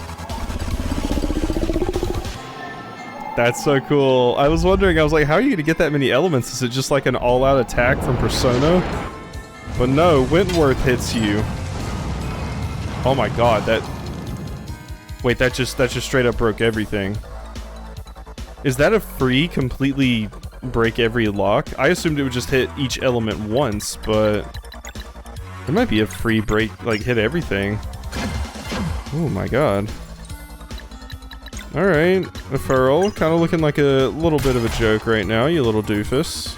S1: That's so cool. I was wondering, I was like, how are you gonna get that many elements? Is it just like an all-out attack from Persona? But no, Wentworth hits you. Oh my god, that... Wait, that just straight up broke everything. Is that a free, completely break every lock? I assumed it would just hit each element once, but... There might be a free break, like, hit everything. Oh my god. Alright, a Furl, kind of looking like a little bit of a joke right now, you little doofus.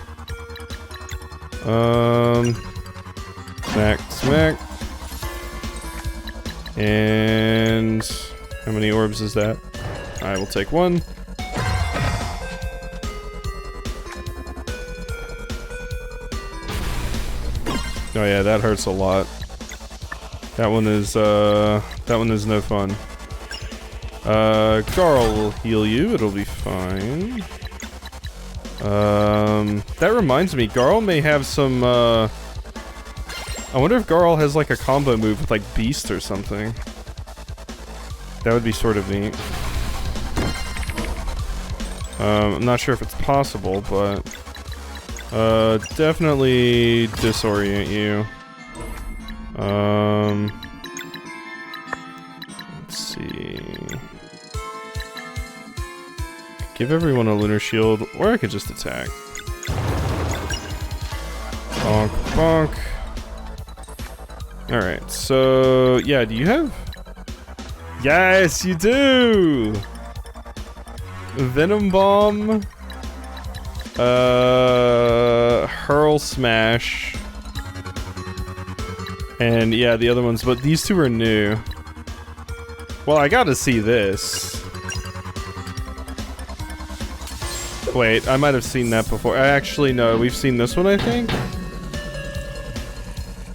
S1: Smack, smack. And... how many orbs is that? I will take one. Oh yeah, that hurts a lot. That one is no fun. Garl will heal you, it'll be fine. That reminds me, Garl may have some, I wonder if Garl has like a combo move with like Beast or something. That would be sort of neat. I'm not sure if it's possible, but... definitely disorient you. Let's see... Give everyone a lunar shield, or I could just attack. Bonk, bonk. Alright, so... yeah, do you have... Yes, you do! Venom Bomb... Hurl Smash. And yeah, the other ones, but these two are new. Well, I gotta see this. Wait, I might have seen that before. Actually, no, we've seen this one, I think.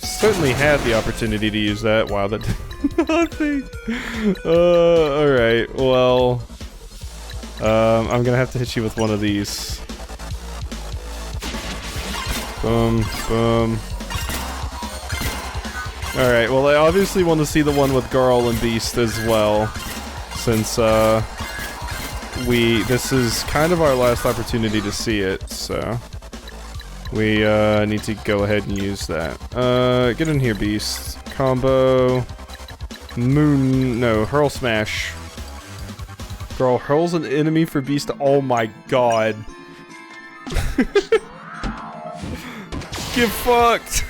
S1: Certainly had the opportunity to use that. Wow, that did nothing. Alright, well... I'm gonna have to hit you with one of these. Boom, boom. Alright, well I obviously want to see the one with Garl and Beast as well. Since, this is kind of our last opportunity to see it, so... We, need to go ahead and use that. Get in here, Beast. Combo... Hurl Smash. Garl hurls an enemy for Beast. Oh my god. Get fucked!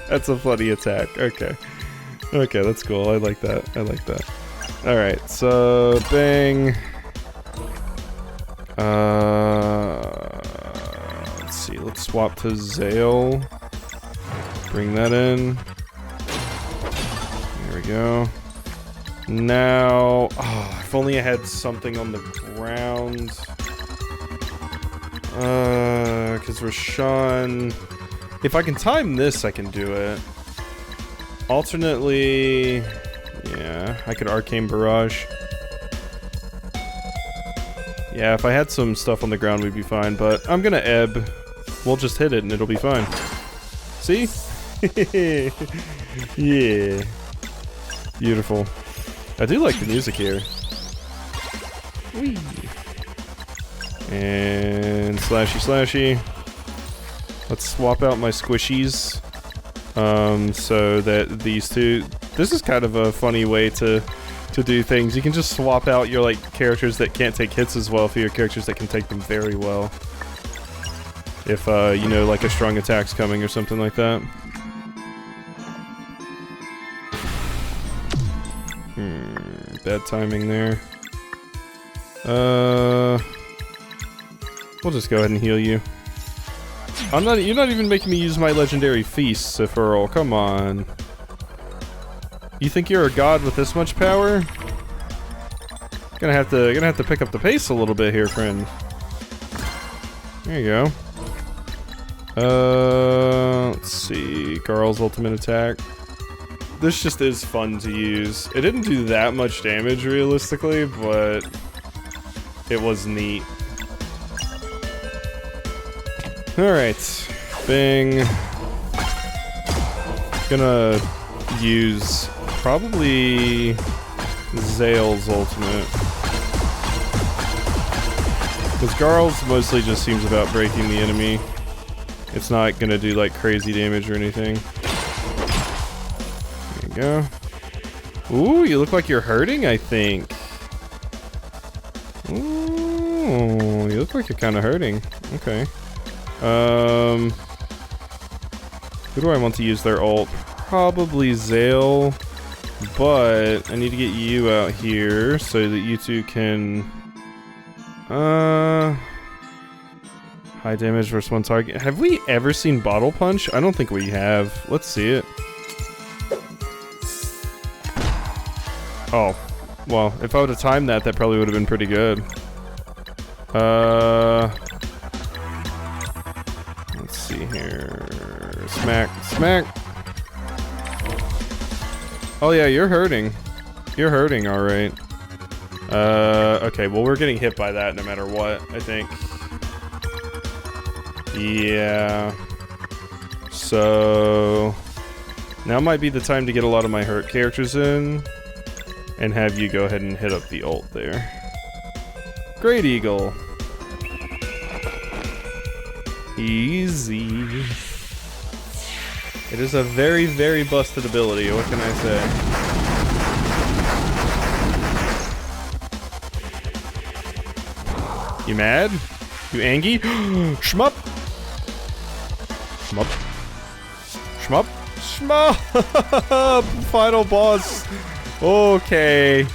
S1: That's a funny attack. Okay. Okay, that's cool. I like that. I like that. Alright, so... bang. Let's see. Let's swap to Zale. Bring that in. There we go. Now... oh, if only I had something on the ground... because Rashawn... if I can time this, I can do it. Alternately... yeah, I could Arcane Barrage. Yeah, if I had some stuff on the ground, we'd be fine, but I'm gonna ebb. We'll just hit it and it'll be fine. See? Yeah. Beautiful. I do like the music here. Whee! And slashy slashy. Let's swap out my squishies. So that these two... this is kind of a funny way to do things. You can just swap out your, like, characters that can't take hits as well for your characters that can take them very well. If, you know, like a strong attack's coming or something like that. Bad timing there. We'll just go ahead and heal you. You're not even making me use my legendary feast, Sephiroth. Come on. You think you're a god with this much power? Gonna have to pick up the pace a little bit here, friend. There you go. Let's see. Garl's ultimate attack. This just is fun to use. It didn't do that much damage realistically, but it was neat. Alright. Bing. Gonna use probably Zale's ultimate. Because Garl's mostly just seems about breaking the enemy. It's not gonna do like crazy damage or anything. There you go. Ooh, you look like you're hurting, I think. Ooh, you look like you're kind of hurting. Okay. Who do I want to use their ult? Probably Zale. But I need to get you out here so that you two can... high damage versus one target. Have we ever seen Bottle Punch? I don't think we have. Let's see it. Oh. Well, if I would have timed that, that probably would have been pretty good. Let's see here. Smack. Smack. Oh yeah, you're hurting. You're hurting, alright. Okay, well we're getting hit by that no matter what, I think. Yeah. So... now might be the time to get a lot of my hurt characters in. And have you go ahead and hit up the ult there. Great Eagle. Easy. It is a very, very busted ability, what can I say? You mad? You angry? Shmup! Shmup. Shmup. Shmup! Final boss. Okay.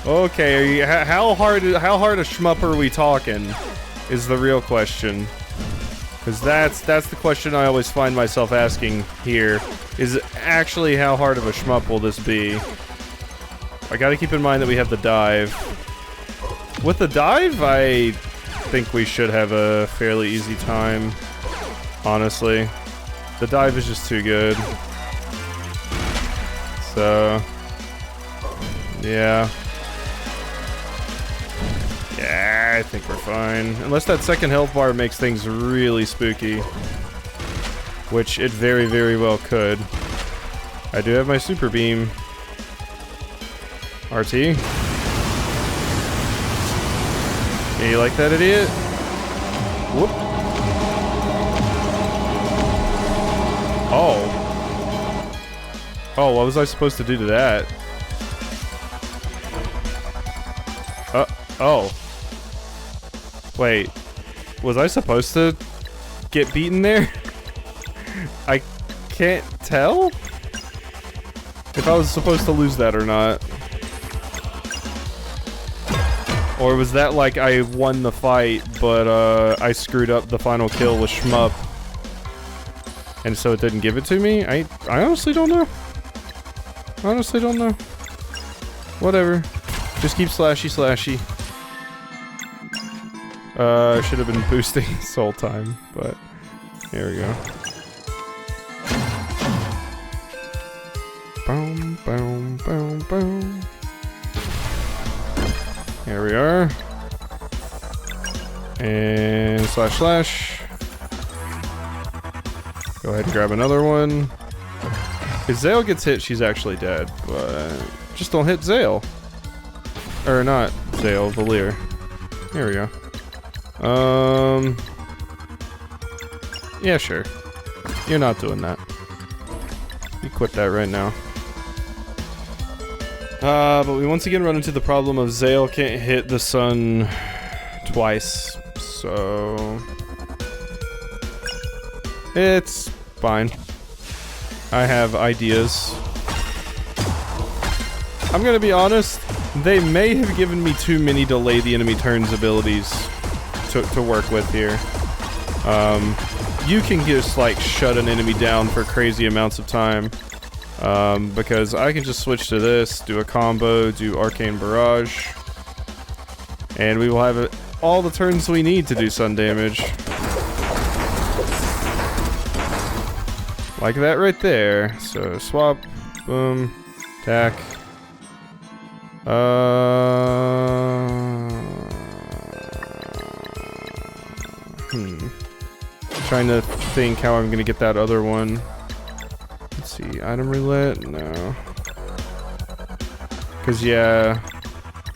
S1: Okay, are you, how hard a shmup are we talking? Is the real question. Because that's the question I always find myself asking here. Is actually how hard of a shmup will this be? I gotta keep in mind that we have the dive. With the dive, I think we should have a fairly easy time. Honestly. The dive is just too good. So... yeah. Yeah, I think we're fine. Unless that second health bar makes things really spooky. Which it very, very well could. I do have my super beam. RT. Yeah, you like that, idiot? Whoop. Oh. Oh, what was I supposed to do to that? Oh. Wait. Was I supposed to get beaten there? I can't tell if I was supposed to lose that or not. Or was that like I won the fight, but I screwed up the final kill with Shmup, and so it didn't give it to me? I honestly don't know. Honestly don't know. Whatever. Just keep slashy slashy. I should have been boosting this whole time, but there we go. Boom, boom, boom, boom. Here we are. And slash slash. Go ahead and grab another one. If Zale gets hit, she's actually dead, but just don't hit Zale. Or not Zale, Valir. Here we go. Yeah, sure. You're not doing that. You quit that right now. But we once again run into the problem of Zale can't hit the sun twice, so... it's fine. I have ideas. I'm gonna be honest, they may have given me too many delay the enemy turns abilities to work with here. You can just like shut an enemy down for crazy amounts of time. Because I can just switch to this, do a combo, do Arcane Barrage, and we will have all the turns we need to do sun damage. Like that right there. So swap, boom, attack. Trying to think how I'm gonna get that other one. Let's see, item roulette? No. Cause yeah,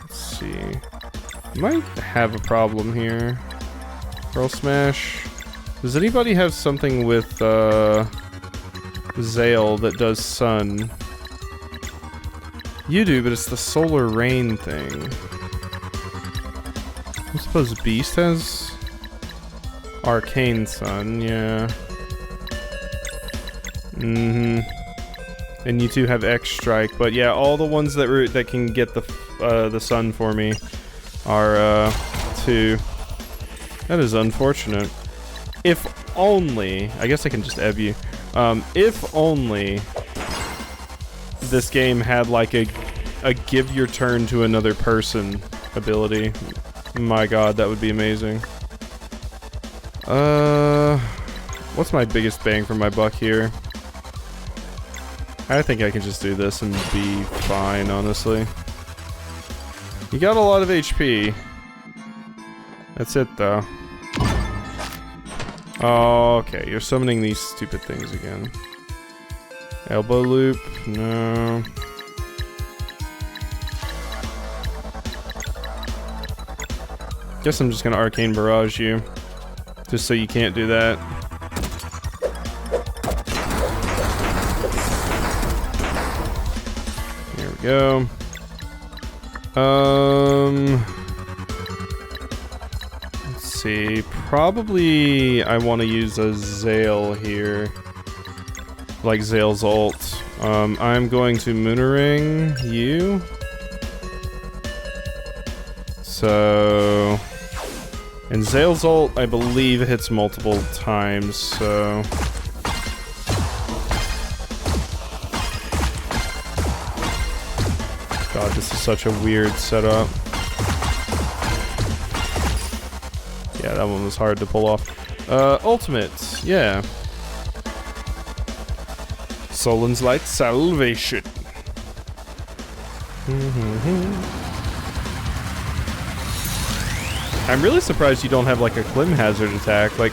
S1: let's see. Might have a problem here. Pearl Smash. Does anybody have something with Zale that does sun? You do, but it's the solar rain thing. I suppose Beast has arcane sun, yeah. Mm-hmm. And you two have X strike, but yeah, all the ones that can get the sun for me are 2. That is unfortunate. If only, I guess I can just ebb you. If only this game had like a give your turn to another person ability. My god, that would be amazing. What's my biggest bang for my buck here? I think I can just do this and be fine, honestly. You got a lot of HP. That's it, though. Oh, okay, you're summoning these stupid things again. Elbow loop? No. Guess I'm just gonna arcane barrage you. Just so you can't do that. Here we go. Let's see. Probably I want to use a Zale here. Like Zale's ult. I'm going to Moonerang you. So... And Zale's ult, I believe, hits multiple times, so... God, this is such a weird setup. Yeah, that one was hard to pull off. Ultimate, yeah. Solin's Light Salvation. I'm really surprised you don't have like a Clim Hazard attack. Like,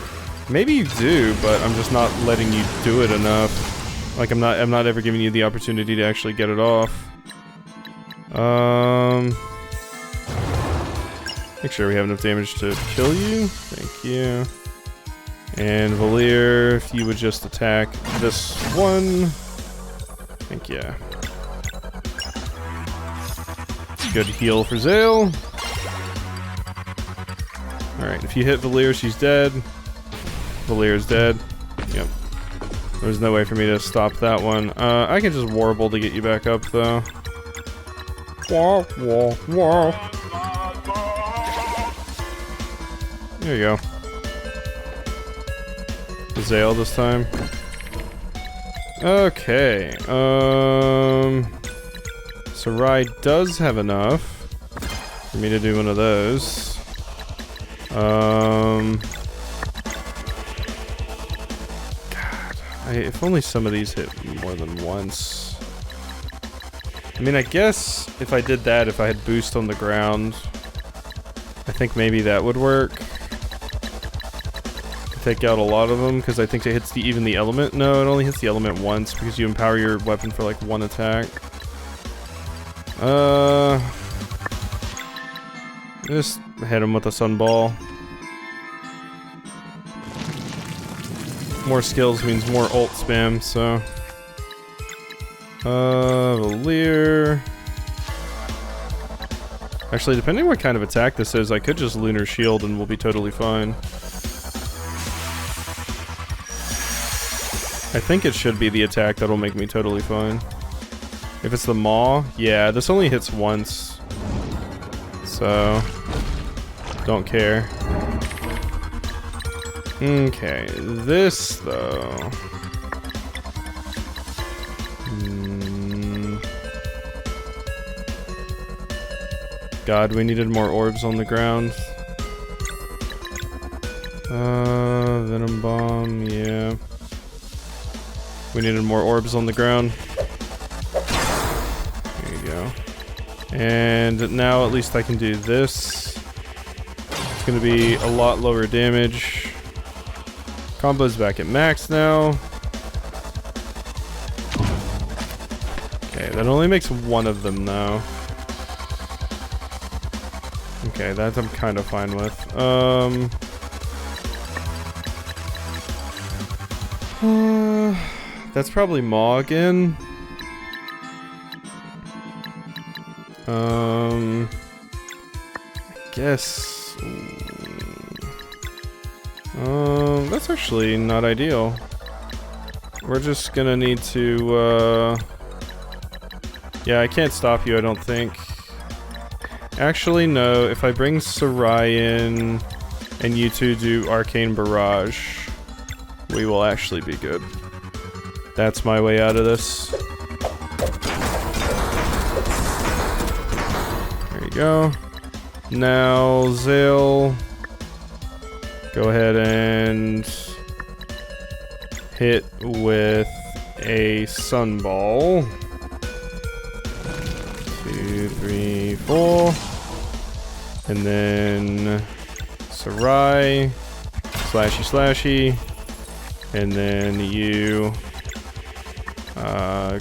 S1: maybe you do, but I'm just not letting you do it enough. Like, I'm not ever giving you the opportunity to actually get it off. Make sure we have enough damage to kill you. Thank you. And Valir, if you would just attack this one. Thank you. Good heal for Zale. Alright, if you hit Valir, she's dead. Valir's dead. Yep. There's no way for me to stop that one. I can just warble to get you back up, though. Wah, wah, wah. There you go. Zale this time. Okay. Sarai does have enough for me to do one of those. God, if only some of these hit more than once. I mean, I guess if I did that, if I had boost on the ground, I think maybe that would work. Take out a lot of them, because I think it hits even the element. No, it only hits the element once, because you empower your weapon for like one attack. Just hit him with a sunball. More skills means more ult spam, so... Valir... Actually, depending on what kind of attack this is, I could just Lunar Shield and we'll be totally fine. I think it should be the attack that'll make me totally fine. If it's the Maw, yeah, this only hits once. So... don't care. Okay, this though... God, we needed more orbs on the ground. Venom Bomb, yeah. We needed more orbs on the ground. There you go. And now at least I can do this. It's gonna be a lot lower damage. Combo's back at max now. Okay, that only makes one of them now. Okay, that I'm kind of fine with. That's probably Maw again. I guess. That's actually not ideal. We're just gonna need to, yeah, I can't stop you, I don't think. Actually, no, if I bring Sarai in and you two do Arcane Barrage, we will actually be good. That's my way out of this. There you go. Now, Zale, go ahead and hit with a Sunball. 2, 3, 4. And then Sarai, slashy slashy. And then you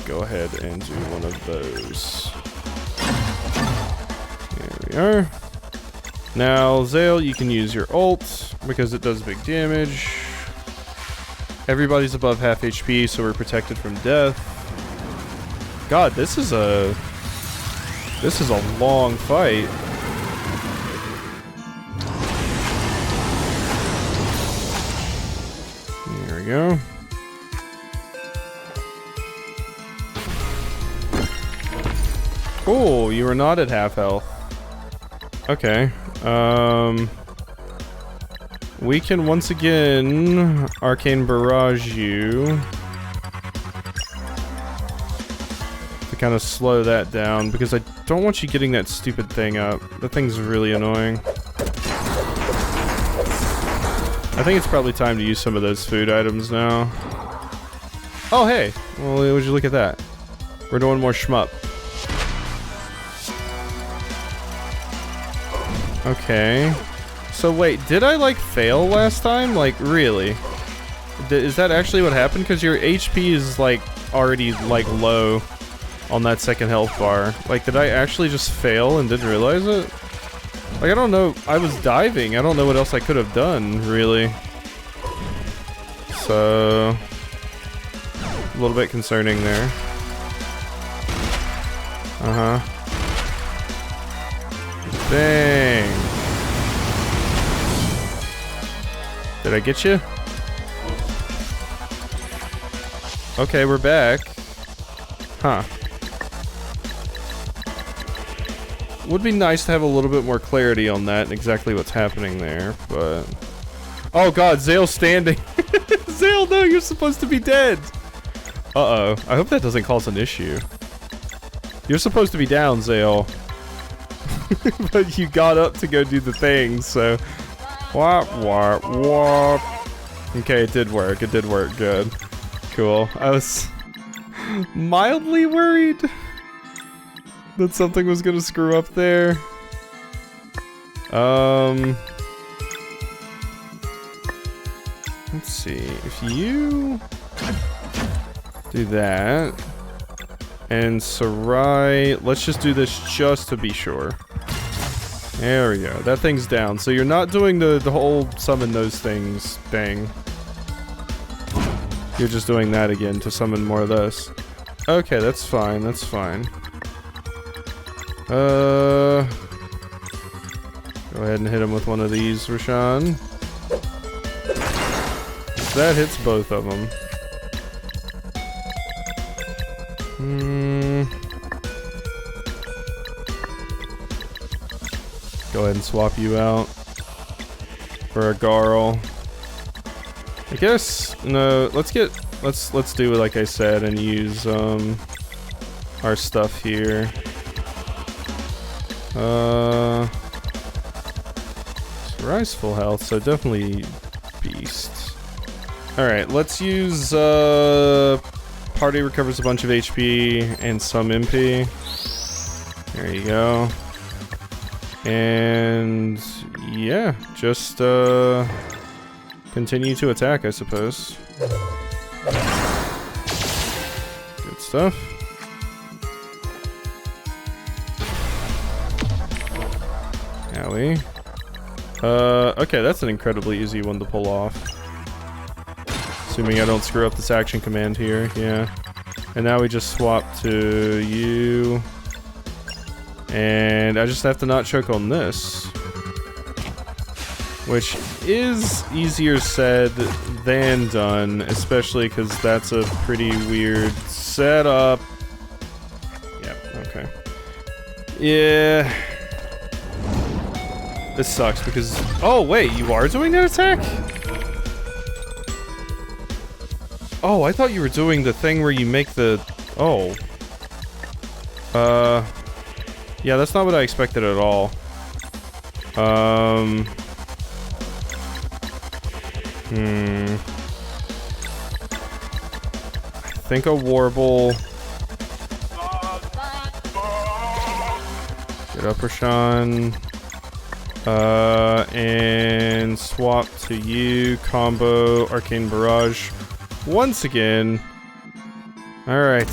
S1: go ahead and do one of those. There we are. Now, Zale, you can use your ult because it does big damage. Everybody's above half HP, so we're protected from death. God, this is a long fight. There we go. Oh, you were not at half health. Okay. We can once again Arcane Barrage you to kind of slow that down, because I don't want you getting that stupid thing up. That thing's really annoying. I think it's probably time to use some of those food items now. Oh, hey! Well, would you look at that? We're doing more shmup. Okay. So wait, did I like fail last time? Like, really? Is that actually what happened? Because your HP is like already like low on that second health bar. Like, did I actually just fail and didn't realize it? Like, I don't know. I was diving. I don't know what else I could have done, really. So, a little bit concerning there. Uh-huh. Bang. Did I get you? Okay, we're back. Huh. Would be nice to have a little bit more clarity on that and exactly what's happening there, but... Oh god, Zale's standing! Zale, no, you're supposed to be dead! Uh-oh. I hope that doesn't cause an issue. You're supposed to be down, Zale. But you got up to go do the thing, so... Wop, wop, wop. Okay, it did work. It did work good. Cool. I was mildly worried that something was gonna screw up there. Let's see. If you do that, and Sarai, let's just do this just to be sure. There we go. That thing's down. So you're not doing the whole summon those things thing. You're just doing that again to summon more of those. Okay, that's fine. That's fine. Go ahead and hit him with one of these, Rashawn. That hits both of them. Go ahead and swap you out for a Garl. I guess no. Let's do it like I said and use our stuff here. Sarai's full health, so definitely beast. All right, let's use party recovers a bunch of HP and some MP. There you go. And yeah, just continue to attack, I suppose. Good stuff. Owie. Okay, that's an incredibly easy one to pull off. Assuming I don't screw up this action command here, yeah. And now we just swap to you. And I just have to not choke on this. Which is easier said than done, especially because that's a pretty weird setup. Yep, okay. Yeah. This sucks because... Oh, wait, you are doing that attack? Oh, I thought you were doing the thing where you make the... Oh. Yeah, that's not what I expected at all. I think a warble. Get up, Rashawn. And swap to you. Combo Arcane Barrage once again. Alright.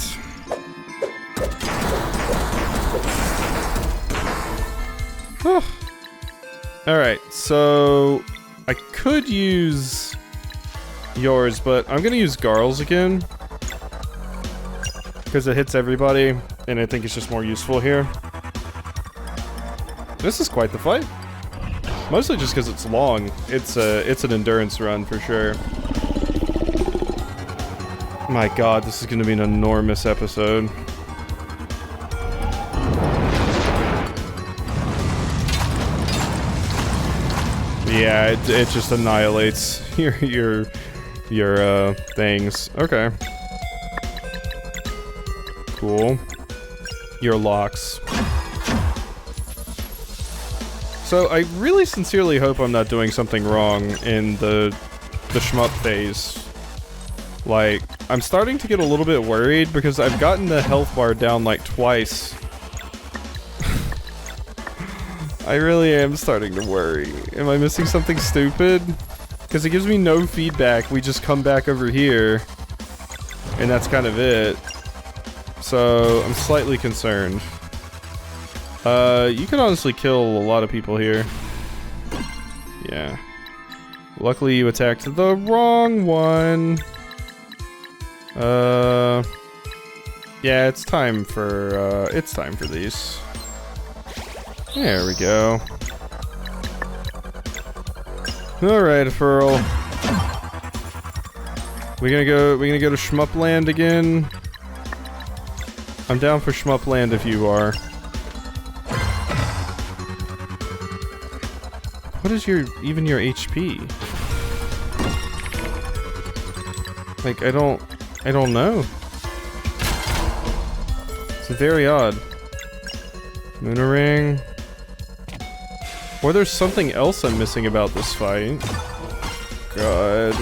S1: Alright, so I could use yours, but I'm gonna use Garl's again. Because it hits everybody, and I think it's just more useful here. This is quite the fight. Mostly just because it's long. It's an endurance run for sure. My god, this is gonna be an enormous episode. Yeah, it just annihilates your things. Okay. Cool. Your locks. So I really sincerely hope I'm not doing something wrong in the shmup phase. Like, I'm starting to get a little bit worried because I've gotten the health bar down like twice. I really am starting to worry. Am I missing something stupid? Because it gives me no feedback. We just come back over here. And that's kind of it. So, I'm slightly concerned. You can honestly kill a lot of people here. Yeah. Luckily you attacked the wrong one. Yeah, it's time for these. There we go. Alright, Furl. We gonna go to Shmup Land again? I'm down for Shmup Land if you are. What is even your HP? Like, I don't know. It's very odd. Moonerang. Or there's something else I'm missing about this fight. God.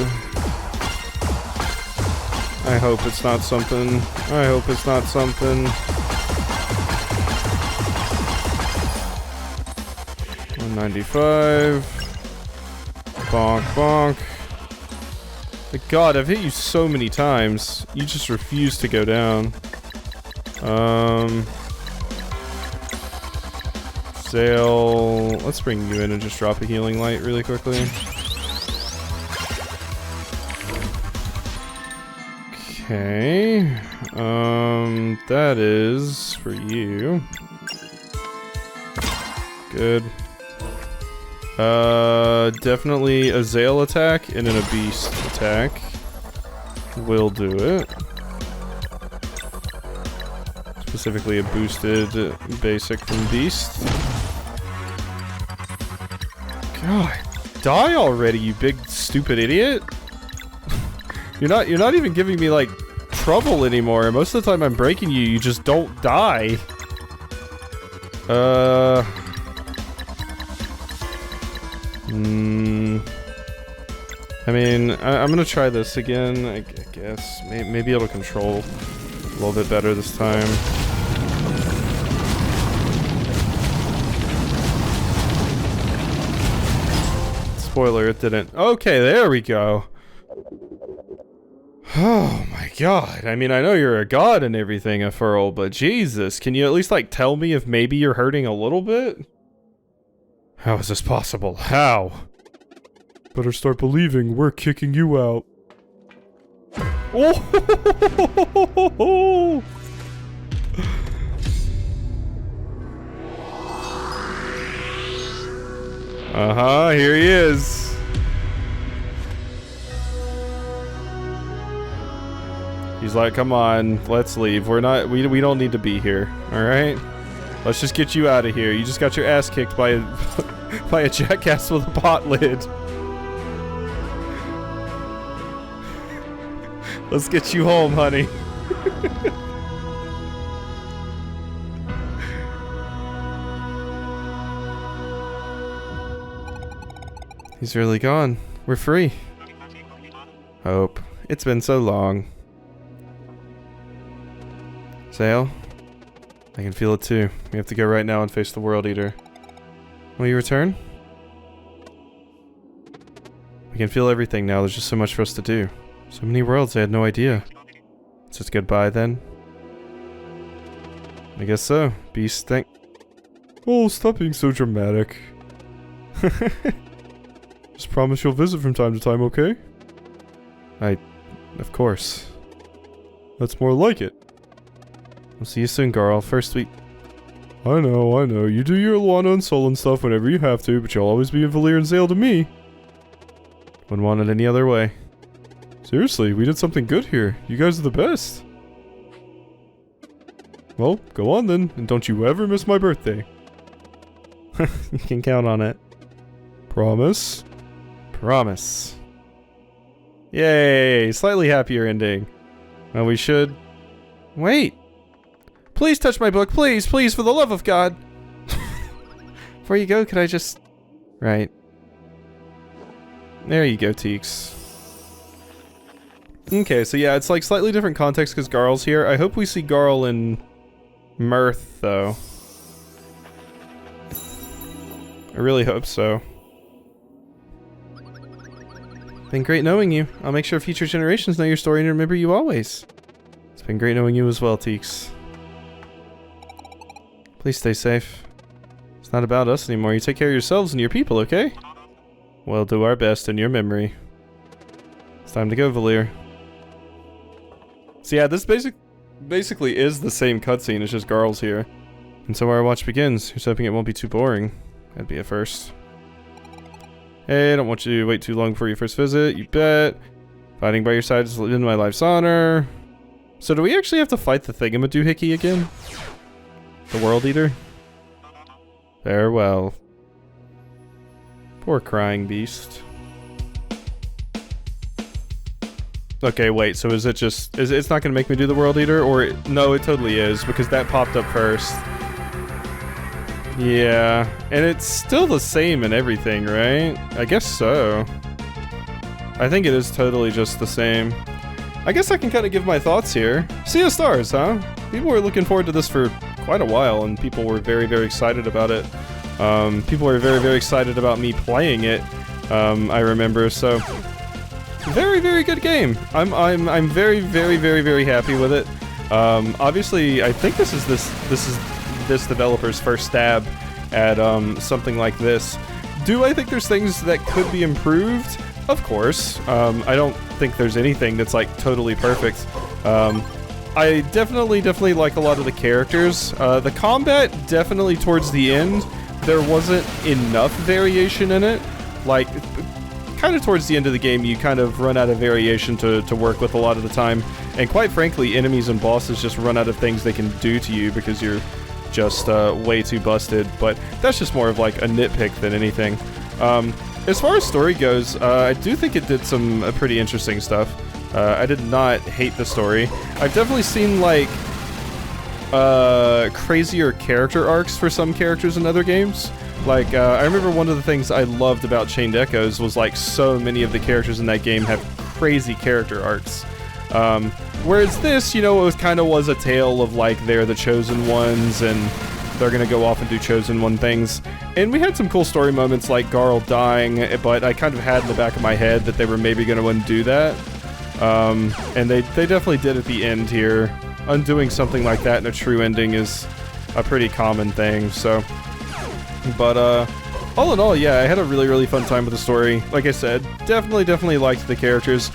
S1: I hope it's not something. I hope it's not something. 195. Bonk, bonk. God, I've hit you so many times. You just refuse to go down. Zale, let's bring you in and just drop a healing light really quickly. Okay. That is for you. Good. Definitely a Zale attack and then a beast attack. Will do it. Specifically a boosted basic from beast. God, die already, you big stupid idiot! You're not even giving me like trouble anymore. Most of the time I'm breaking you, you just don't die. I mean, I'm gonna try this again. I guess maybe it'll control a little bit better this time. Spoiler, it didn't. Okay, there we go. Oh my god. I mean, I know you're a god and everything, Furl, but Jesus, can you at least, like, tell me if maybe you're hurting a little bit? How is this possible? How? Better start believing we're kicking you out. Oh! Uh-huh, here he is. He's like, come on, let's leave. We don't need to be here, alright? Let's just get you out of here. You just got your ass kicked by a, by a jackass with a pot lid. Let's get you home, honey. He's really gone. We're free. Hope. It's been so long. Sail? I can feel it too. We have to go right now and face the World Eater. Will you return? We can feel everything now. There's just so much for us to do. So many worlds, I had no idea. It's just goodbye then? I guess so. Beast, thank... Oh, stop being so dramatic. Just promise you'll visit from time to time, okay? Of course. That's more like it. We'll see you soon, Garl. First we... I know. You do your Luana and Solon stuff whenever you have to, but you'll always be a Valir and Zale to me. Wouldn't want it any other way. Seriously, we did something good here. You guys are the best. Well, go on then, and don't you ever miss my birthday. You can count on it. Promise? Promise. Yay! Slightly happier ending. Well, we should... Wait! Please touch my book, please, please, for the love of God! Before you go, could I just... Right. There you go, Teeks. Okay, so yeah, it's like slightly different context because Garl's here. I hope we see Garl in Mirth, though. I really hope so. Been great knowing you. I'll make sure future generations know your story and remember you always. It's been great knowing you as well, Teeks. Please stay safe. It's not about us anymore. You take care of yourselves and your people, okay? We'll do our best in your memory. It's time to go, Valir. So yeah, this basically is the same cutscene, it's just Garl's here. And so our watch begins. Here's hoping it won't be too boring. That'd be a first. Hey, I don't want you to wait too long before your first visit, you bet. Fighting by your side is in my life's honor. So do we actually have to fight the Thingamadoohickey again? The World Eater? Farewell. Poor crying beast. Okay, wait, so is it just... it's not gonna make me do the World Eater? Or... no, it totally is, because that popped up first. Yeah, and it's still the same and everything, right? I guess so. I think it is totally just the same. I guess I can kind of give my thoughts here. Sea of Stars, huh? People were looking forward to this for quite a while, and people were very, very excited about it. People were very, very excited about me playing it, I remember, so... very, very good game. I'm very, very, very, very happy with it. Obviously, I think this is this developer's first stab at something like this. Do I think there's things that could be improved? Of course. I don't think there's anything that's like totally perfect. I definitely like a lot of the characters. The combat, definitely towards the end, there wasn't enough variation in it. Like, kind of towards the end of the game, you kind of run out of variation to work with a lot of the time. And quite frankly, enemies and bosses just run out of things they can do to you because you're just way too busted. But that's just more of like a nitpick than anything. As far as story goes, I do think it did some pretty interesting stuff. I did not hate the story. I've definitely seen like crazier character arcs for some characters in other games. Like, I remember one of the things I loved about Chained Echoes was like so many of the characters in that game have crazy character arcs. Whereas this, you know, it kind of was a tale of like they're the chosen ones and they're gonna go off and do chosen one things. And we had some cool story moments like Garl dying, but I kind of had in the back of my head that they were maybe gonna undo that. And they definitely did at the end here. Undoing something like that in a true ending is a pretty common thing, so... But, all in all, yeah, I had a really, really fun time with the story. Like I said, definitely liked the characters.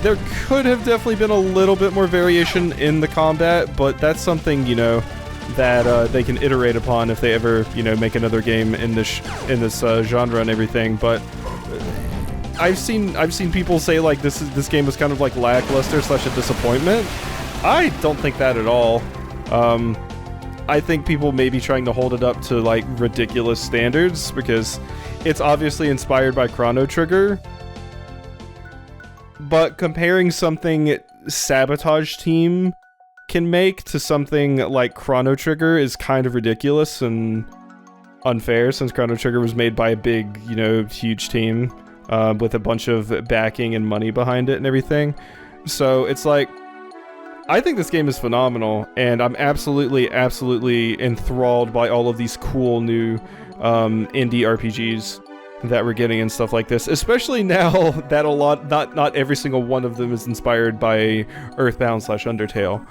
S1: there could have definitely been a little bit more variation in the combat, but that's something, you know, that they can iterate upon if they ever, you know, make another game in this genre and everything. But I've seen people say like this game was kind of like lackluster / a disappointment. I don't think that at all. I think people may be trying to hold it up to like ridiculous standards because it's obviously inspired by Chrono Trigger. But comparing something Sabotage team can make to something like Chrono Trigger is kind of ridiculous and unfair, since Chrono Trigger was made by a big, you know, huge team with a bunch of backing and money behind it and everything. So it's like, I think this game is phenomenal, and I'm absolutely enthralled by all of these cool new indie RPGs that we're getting and stuff like this, especially now that not every single one of them is inspired by Earthbound / Undertale.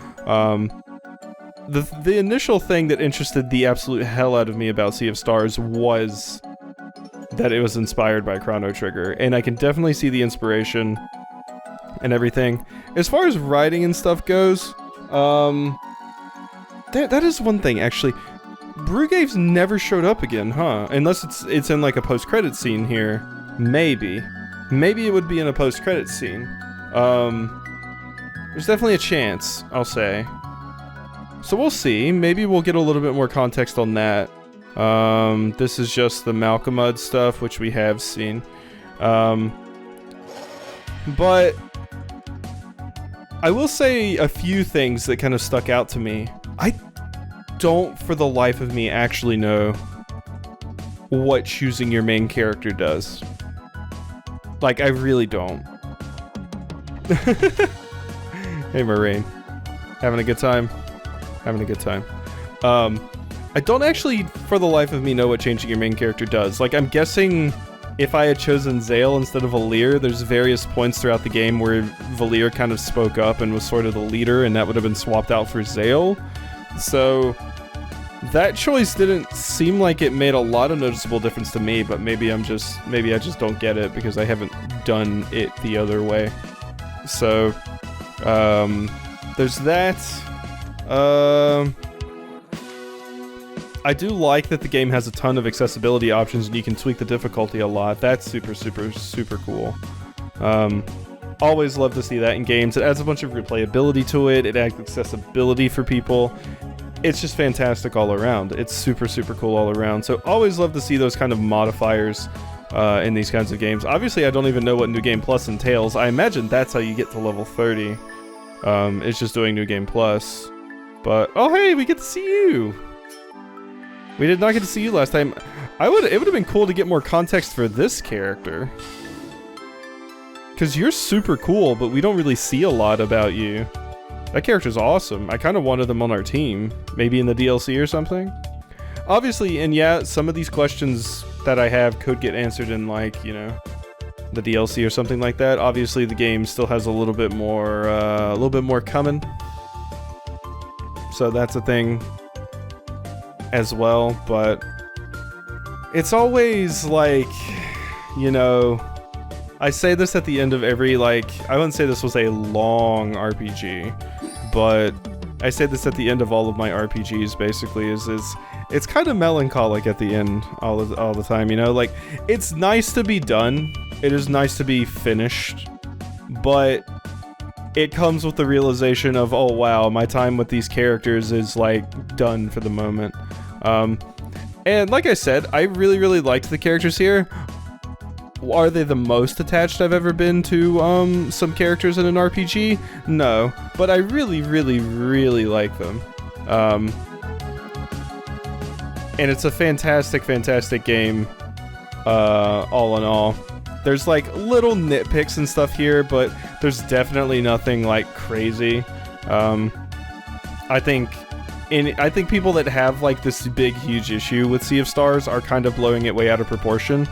S1: The initial thing that interested the absolute hell out of me about Sea of Stars was that it was inspired by Chrono Trigger, and I can definitely see the inspiration and everything. As far as writing and stuff goes, that is one thing, actually. Brugave's never showed up again, huh? Unless it's in like a post-credit scene here. Maybe it would be in a post-credit scene. There's definitely a chance, I'll say. So we'll see. Maybe we'll get a little bit more context on that. This is just the Malcolmud stuff, which we have seen. But I will say a few things that kind of stuck out to me. I don't, for the life of me, actually know what choosing your main character does. Like, I really don't. Hey, Marine. Having a good time? Having a good time. I don't actually, for the life of me, know what changing your main character does. Like, I'm guessing if I had chosen Zale instead of Valir, there's various points throughout the game where Valir kind of spoke up and was sort of the leader, and that would have been swapped out for Zale. So that choice didn't seem like it made a lot of noticeable difference to me, but maybe I just don't get it because I haven't done it the other way. So there's that. I do like that the game has a ton of accessibility options and you can tweak the difficulty a lot. That's super cool. Always love to see that in games. It adds a bunch of replayability to it. It adds accessibility for people. It's just fantastic all around. It's super cool all around. So always love to see those kind of modifiers in these kinds of games. Obviously, I don't even know what New Game Plus entails. I imagine that's how you get to level 30. It's just doing New Game Plus. But, oh hey, we get to see you! We did not get to see you last time. It would have been cool to get more context for this character. Because you're super cool, but we don't really see a lot about you. That character's awesome. I kind of wanted them on our team. Maybe in the DLC or something. Obviously, and yeah, some of these questions that I have could get answered in, like, you know, the DLC or something like that. Obviously, the game still has a little bit more coming. So that's a thing as well, but it's always like, you know, I say this at the end of every, like, I wouldn't say this was a long RPG, but I say this at the end of all of my RPGs, basically, is it's kind of melancholic at the end all the time, you know? Like, it's nice to be done, it is nice to be finished, but it comes with the realization of, oh wow, my time with these characters is, like, done for the moment. And like I said, I really liked the characters here. Are they the most attached I've ever been to some characters in an RPG? No, but I really like them. And it's a fantastic game, all in all. There's like little nitpicks and stuff here, but there's definitely nothing like crazy. I think people that have like this big huge issue with Sea of Stars are kind of blowing it way out of proportion.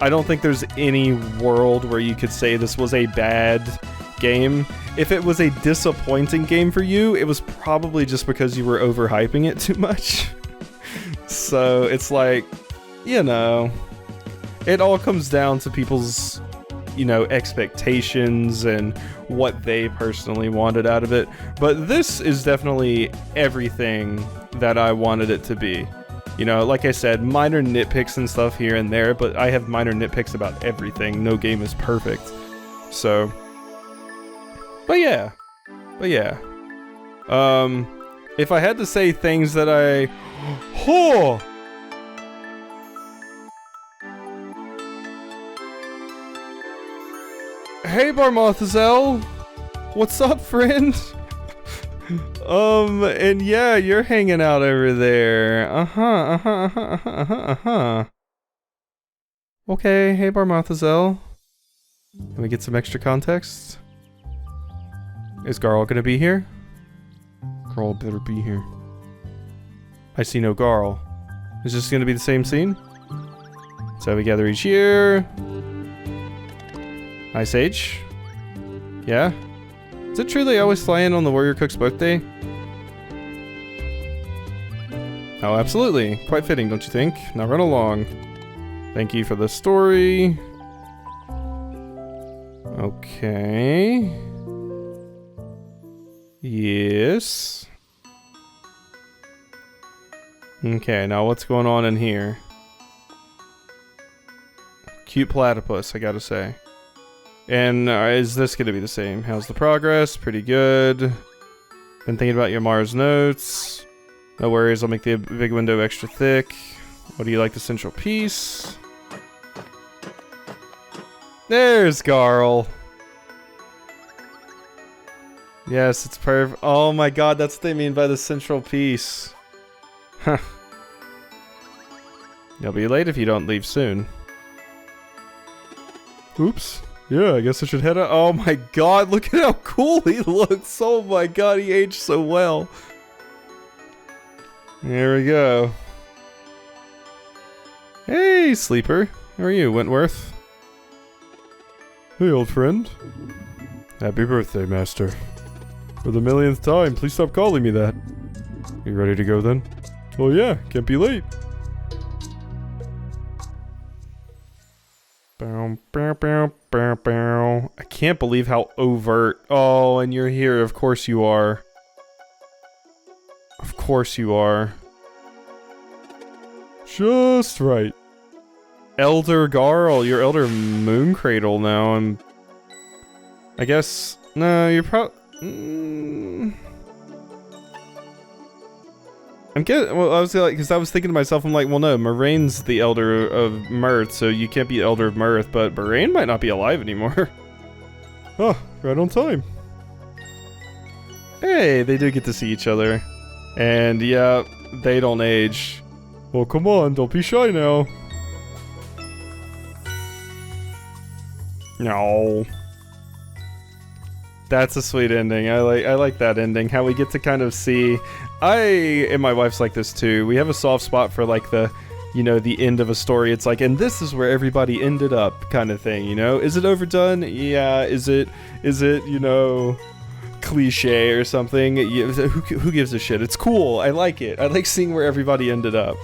S1: I don't think there's any world where you could say this was a bad game. If it was a disappointing game for you, it was probably just because you were overhyping it too much. So it's like, you know, it all comes down to people's, you know, expectations and what they personally wanted out of it. But this is definitely everything that I wanted it to be. You know, like I said, minor nitpicks and stuff here and there, but I have minor nitpicks about everything. No game is perfect. So, but yeah. If I had to say things that oh! Hey, Barmothazel! What's up, friend? And yeah, you're hanging out over there. Okay, hey, Barmothazel. Can we get some extra context? Is Garl gonna be here? Garl better be here. I see no Garl. Is this gonna be the same scene? So we gather each year. Hi, Sage. Yeah? Is it true they always fly in on the Warrior Cook's birthday? Oh, absolutely. Quite fitting, don't you think? Now run along. Thank you for the story. Okay. Yes. Okay, now what's going on in here? Cute platypus, I gotta say. And is this gonna be the same? How's the progress? Pretty good. Been thinking about your Mars notes. No worries, I'll make the big window extra thick. What do you like, the central piece? There's Garl. Yes, it's perfect. Oh my god, that's what they mean by the central piece. Huh. You'll be late if you don't leave soon. Oops. Yeah, I guess I should head out. Oh my god, look at how cool he looks. Oh my god, he aged so well. There we go. Hey, Sleeper. How are you, Wentworth? Hey, old friend. Happy birthday, Master. For the millionth time, please stop calling me that. You ready to go then? Well, yeah, can't be late. Bow, bow, bow, bow, bow. I can't believe how overt. Oh, and you're here. Of course you are. Of course you are. Just right. Elder Garl, you're Elder Mooncradle now. I guess. No, you're well, I was like, because I was thinking to myself, I'm like, well, no, Moraine's the Elder of Mirth, so you can't be Elder of Mirth, but Moraine might not be alive anymore. Oh, right on time. Hey, they do get to see each other. And yeah, they don't age. Well, come on, don't be shy now. No. That's a sweet ending. I like that ending. How we get to kind of see. I and my wife's like this too. We have a soft spot for like the, you know, the end of a story. It's like, and this is where everybody ended up, kind of thing. You know, is it overdone? Yeah. Is it? You know, cliche or something? Yeah, who gives a shit? It's cool. I like it. I like seeing where everybody ended up.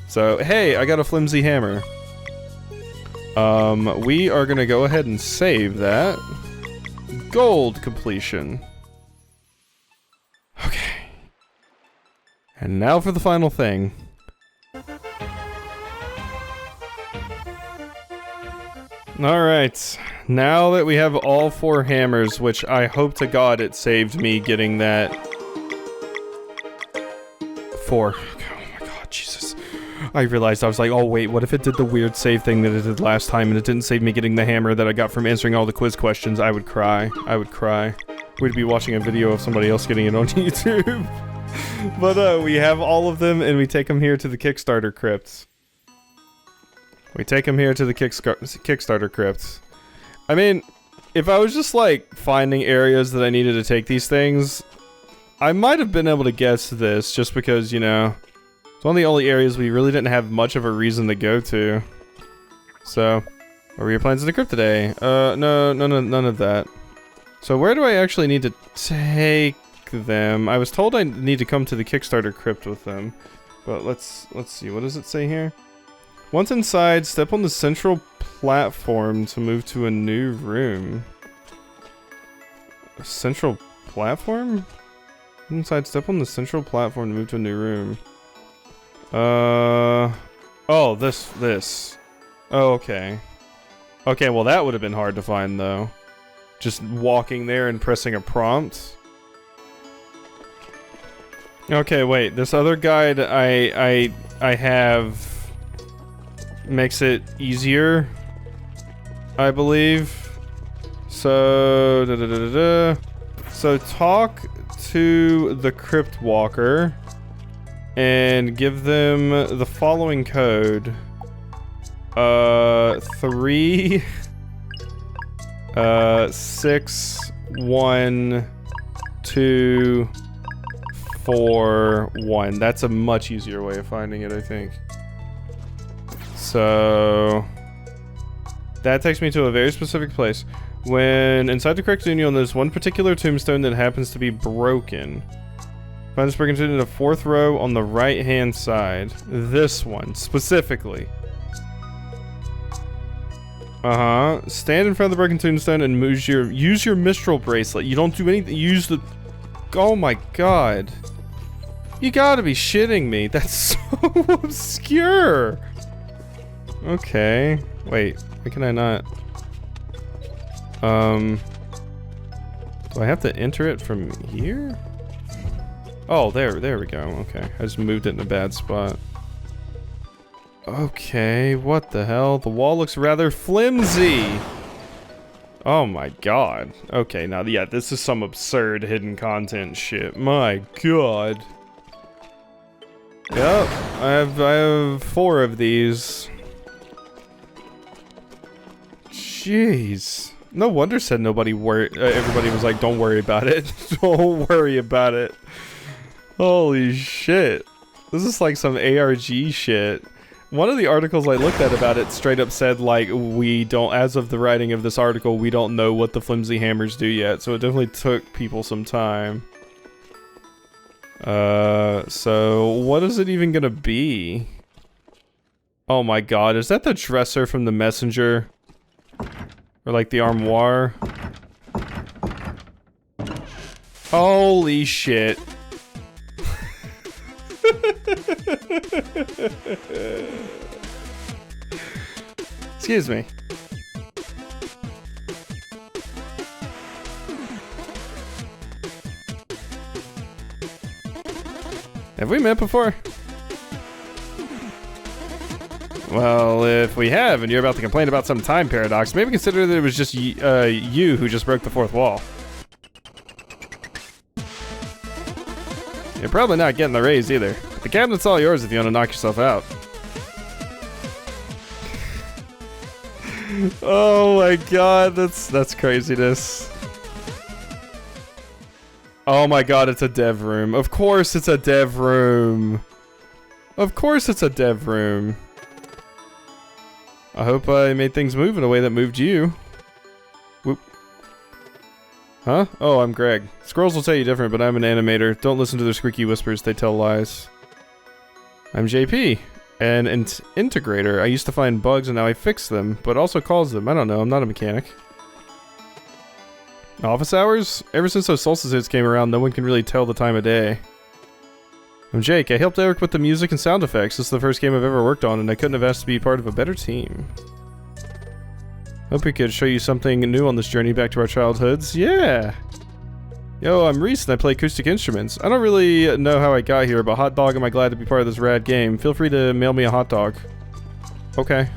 S1: So hey, I got a flimsy hammer. We are gonna go ahead and save that. Gold completion. Okay. And now for the final thing. Alright. Now that we have all 4 hammers, which I hope to God it saved me getting that 4. Oh my god, Jesus. I realized, I was like, oh wait, what if it did the weird save thing that it did last time and it didn't save me getting the hammer that I got from answering all the quiz questions? I would cry. I would cry. We'd be watching a video of somebody else getting it on YouTube. But we have all of them and we take them here to the Kickstarter crypts. We take them here to the Kickstarter crypts. I mean, if I was just like finding areas that I needed to take these things, I might have been able to guess this just because, you know, it's one of the only areas we really didn't have much of a reason to go to. So, what were your plans in the crypt today? No, none of that. So where do I actually need to take them? I was told I need to come to the Kickstarter crypt with them. But let's see, what does it say here? Once inside, step on the central platform to move to a new room. A central platform? Inside, step on the central platform to move to a new room. Oh, this. Oh, okay. Okay, well that would have been hard to find though. Just walking there and pressing a prompt. Okay, wait. This other guide I have makes it easier, I believe. So So talk to the Crypt Walker and give them the following code. 3 6 1 2 4 1. That's a much easier way of finding it, I think. So that takes me to a very specific place. When inside the correct zone, you'll notice one particular tombstone that happens to be broken. Find this broken tomb in the 4th row on the right-hand side. This one, specifically. Stand in front of the broken tombstone and use your Mistral bracelet. You don't do anything. Use the... Oh my god. You gotta be shitting me. That's so obscure. Okay. Wait. Why can I not... Do I have to enter it from here? Oh, there we go. Okay. I just moved it in a bad spot. Okay, what the hell? The wall looks rather flimsy. Oh my god. Okay, now yeah, this is some absurd hidden content shit. My god. Yep, I have 4 of these. Jeez. No wonder said everybody was like, don't worry about it. Don't worry about it. Holy shit. This is like some ARG shit. One of the articles I looked at about it straight up said, like, we don't, as of the writing of this article, we don't know what the flimsy hammers do yet, so it definitely took people some time. So what is it even gonna be? Oh my god, is that the dresser from The Messenger? Or like the armoire? Holy shit. Excuse me. Have we met before? Well, if we have, and you're about to complain about some time paradox, maybe consider that it was just you who just broke the 4th wall. You're probably not getting the raise either. The cabinet's all yours if you want to knock yourself out. Oh my god, that's craziness. Oh my god, it's a dev room. Of course it's a dev room. Of course it's a dev room. I hope I made things move in a way that moved you. Whoop. Huh? Oh, I'm Greg. Scrolls will tell you different, but I'm an animator. Don't listen to their squeaky whispers, they tell lies. I'm JP, an integrator. I used to find bugs and now I fix them, but also cause them. I don't know, I'm not a mechanic. Office hours? Ever since those solstices came around, no one can really tell the time of day. I'm Jake. I helped Eric with the music and sound effects. This is the first game I've ever worked on, and I couldn't have asked to be part of a better team. Hope we could show you something new on this journey back to our childhoods. Yeah! Yo, I'm Reese and I play acoustic instruments. I don't really know how I got here, but hot dog am I glad to be part of this rad game. Feel free to mail me a hot dog. Okay.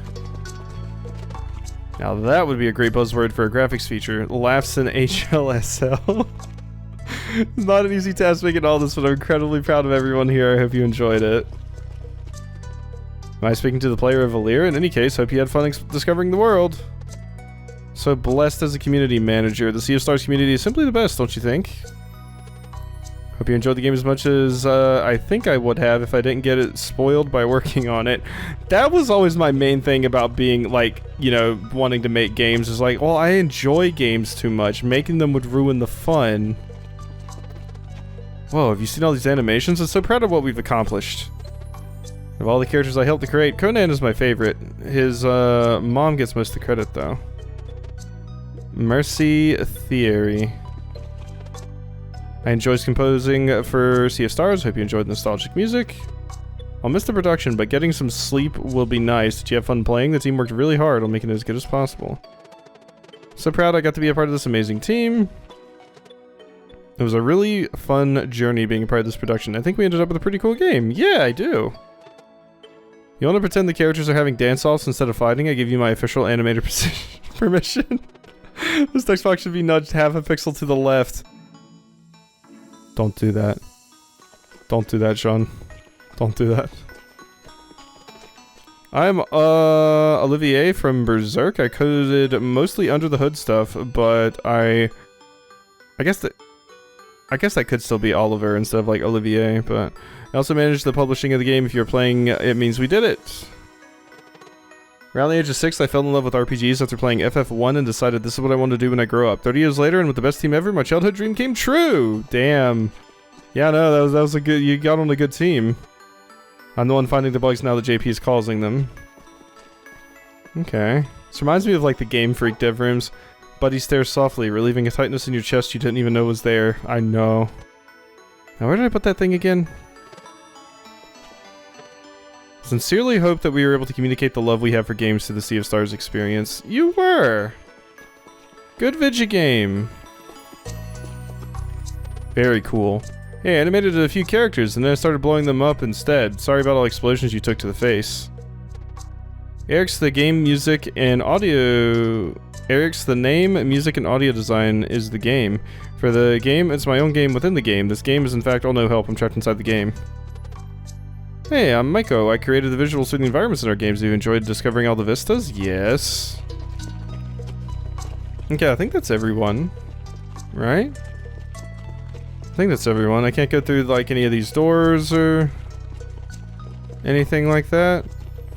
S1: Now that would be a great buzzword for a graphics feature. Laughs in HLSL. It's not an easy task making all this, but I'm incredibly proud of everyone here. I hope you enjoyed it. Am I speaking to the player of Valir? In any case, hope you had fun discovering the world. So blessed as a community manager. The Sea of Stars community is simply the best, don't you think? Hope you enjoyed the game as much as I think I would have if I didn't get it spoiled by working on it. That was always my main thing about being, like, you know, wanting to make games. Is like, well, I enjoy games too much. Making them would ruin the fun. Whoa, have you seen all these animations? I'm so proud of what we've accomplished. Of all the characters I helped to create, Conan is my favorite. His mom gets most of the credit, though. Mercy Theory. I enjoyed composing for Sea of Stars. Hope you enjoyed the nostalgic music. I'll miss the production, but getting some sleep will be nice. Did you have fun playing? The team worked really hard on making it as good as possible. So proud I got to be a part of this amazing team. It was a really fun journey being a part of this production. I think we ended up with a pretty cool game. Yeah, I do. You want to pretend the characters are having dance-offs instead of fighting? I give you my official animator permission. This text box should be nudged half a pixel to the left. Don't do that. Don't do that, Sean. Don't do that. I'm Olivier from Berserk. I coded mostly under the hood stuff, but I guess that could still be Oliver instead of like Olivier, but I also managed the publishing of the game. If you're playing, it means we did it. Around the age of 6, I fell in love with RPGs after playing FF1 and decided this is what I want to do when I grow up. 30 years later, and with the best team ever, my childhood dream came true! Damn. Yeah, no, that was a good, you got on a good team. I'm the one finding the bugs now that JP is causing them. Okay. This reminds me of like the Game Freak dev rooms. Buddy stares softly, relieving a tightness in your chest you didn't even know was there. I know. Now where did I put that thing again? Sincerely hope that we were able to communicate the love we have for games to the Sea of Stars experience. You were! Good video game. Very cool. Hey, I animated a few characters and then I started blowing them up instead. Sorry about all explosions you took to the face. Eric's the game, music, and audio... Eric's the name, music, and audio design is the game. For the game, it's my own game within the game. This game is in fact all no help. I'm trapped inside the game. Hey, I'm Maiko. I created the visual soothing environments in our games. Have you enjoyed discovering all the vistas? Yes. Okay, I think that's everyone. Right? I think that's everyone. I can't go through like any of these doors or anything like that.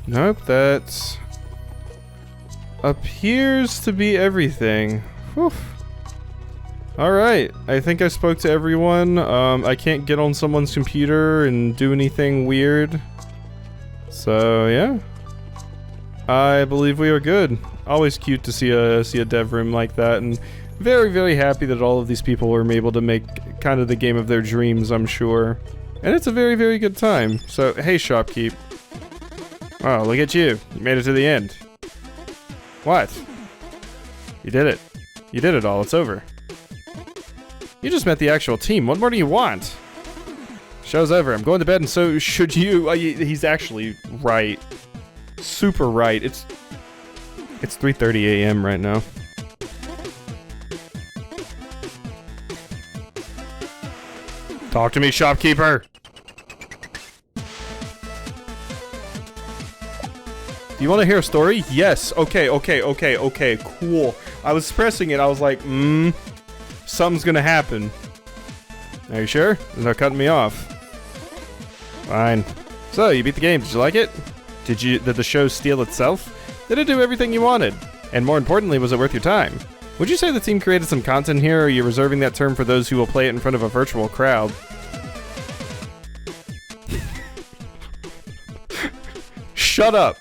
S1: Nope, that appears to be everything. Whew. Alright, I think I spoke to everyone. I can't get on someone's computer and do anything weird. So, yeah. I believe we are good. Always cute to see a dev room like that, and very, very happy that all of these people were able to make kind of the game of their dreams, I'm sure. And it's a very, very good time. So, hey, Shopkeep. Oh, look at you. You made it to the end. What? You did it. You did it all. It's over. You just met the actual team. What more do you want? Show's over. I'm going to bed and so should you. He's actually right. Super right. It's 3:30 a.m. right now. Talk to me, shopkeeper! Do you want to hear a story? Yes. Okay, cool. I was pressing it, I was like, something's gonna happen. Are you sure? There's no cutting me off. Fine. So, you beat the game, did you like it? Did the show steal itself? Did it do everything you wanted? And more importantly, was it worth your time? Would you say the team created some content here, or are you reserving that term for those who will play it in front of a virtual crowd? Shut up!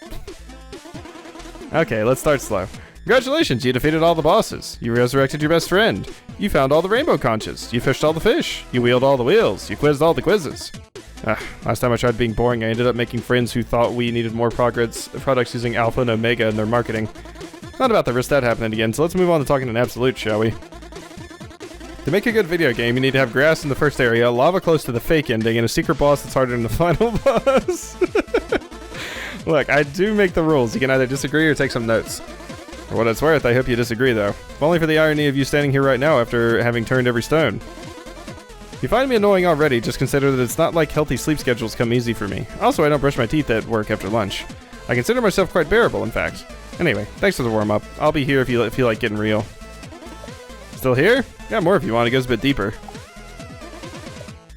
S1: Okay, let's start slow. Congratulations, you defeated all the bosses. You resurrected your best friend. You found all the rainbow conches. You fished all the fish. You wheeled all the wheels. You quizzed all the quizzes. Last time I tried being boring, I ended up making friends who thought we needed more products using Alpha and Omega in their marketing. Not about to risk that happening again, so let's move on to talking in absolute, shall we? To make a good video game, you need to have grass in the first area, lava close to the fake ending, and a secret boss that's harder than the final boss. Look, I do make the rules. You can either disagree or take some notes. For what it's worth, I hope you disagree, though. If only for the irony of you standing here right now after having turned every stone. If you find me annoying already, just consider that it's not like healthy sleep schedules come easy for me. Also, I don't brush my teeth at work after lunch. I consider myself quite bearable, in fact. Anyway, thanks for the warm-up. I'll be here if you feel like getting real. Still here? Got more if you want. It goes a bit deeper.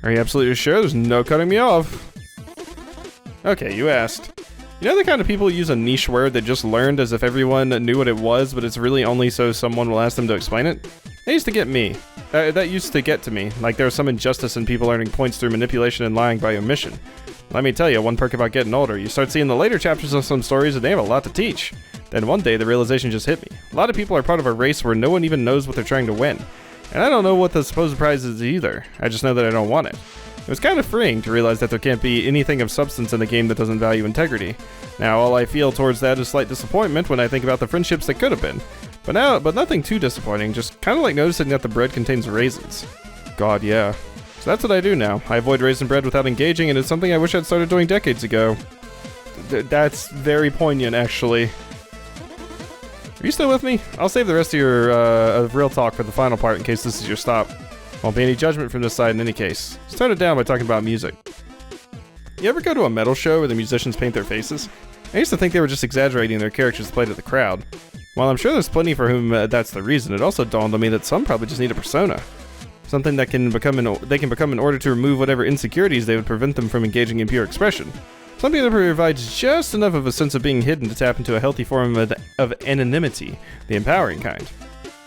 S1: Are you absolutely sure there's no cutting me off? Okay, you asked. You know the kind of people who use a niche word they just learned as if everyone knew what it was, but it's really only so someone will ask them to explain it? That used to get me. That used to get to me. Like there was some injustice in people earning points through manipulation and lying by omission. Let me tell you, one perk about getting older, you start seeing the later chapters of some stories and they have a lot to teach. Then one day the realization just hit me. A lot of people are part of a race where no one even knows what they're trying to win. And I don't know what the supposed prize is either. I just know that I don't want it. It was kind of freeing to realize that there can't be anything of substance in the game that doesn't value integrity. Now, all I feel towards that is slight disappointment when I think about the friendships that could have been. But nothing too disappointing, just kind of like noticing that the bread contains raisins. God, yeah. So that's what I do now. I avoid raisin bread without engaging, and it's something I wish I'd started doing decades ago. That's very poignant, actually. Are you still with me? I'll save the rest of your real talk for the final part in case this is your stop. Won't be any judgment from this side in any case. Just tone it down by talking about music. You ever go to a metal show where the musicians paint their faces? I used to think they were just exaggerating their characters played at the crowd. While I'm sure there's plenty for whom that's the reason, it also dawned on me that some probably just need a persona. Something that they can become in order to remove whatever insecurities they would prevent them from engaging in pure expression. Something that provides just enough of a sense of being hidden to tap into a healthy form of anonymity, the empowering kind.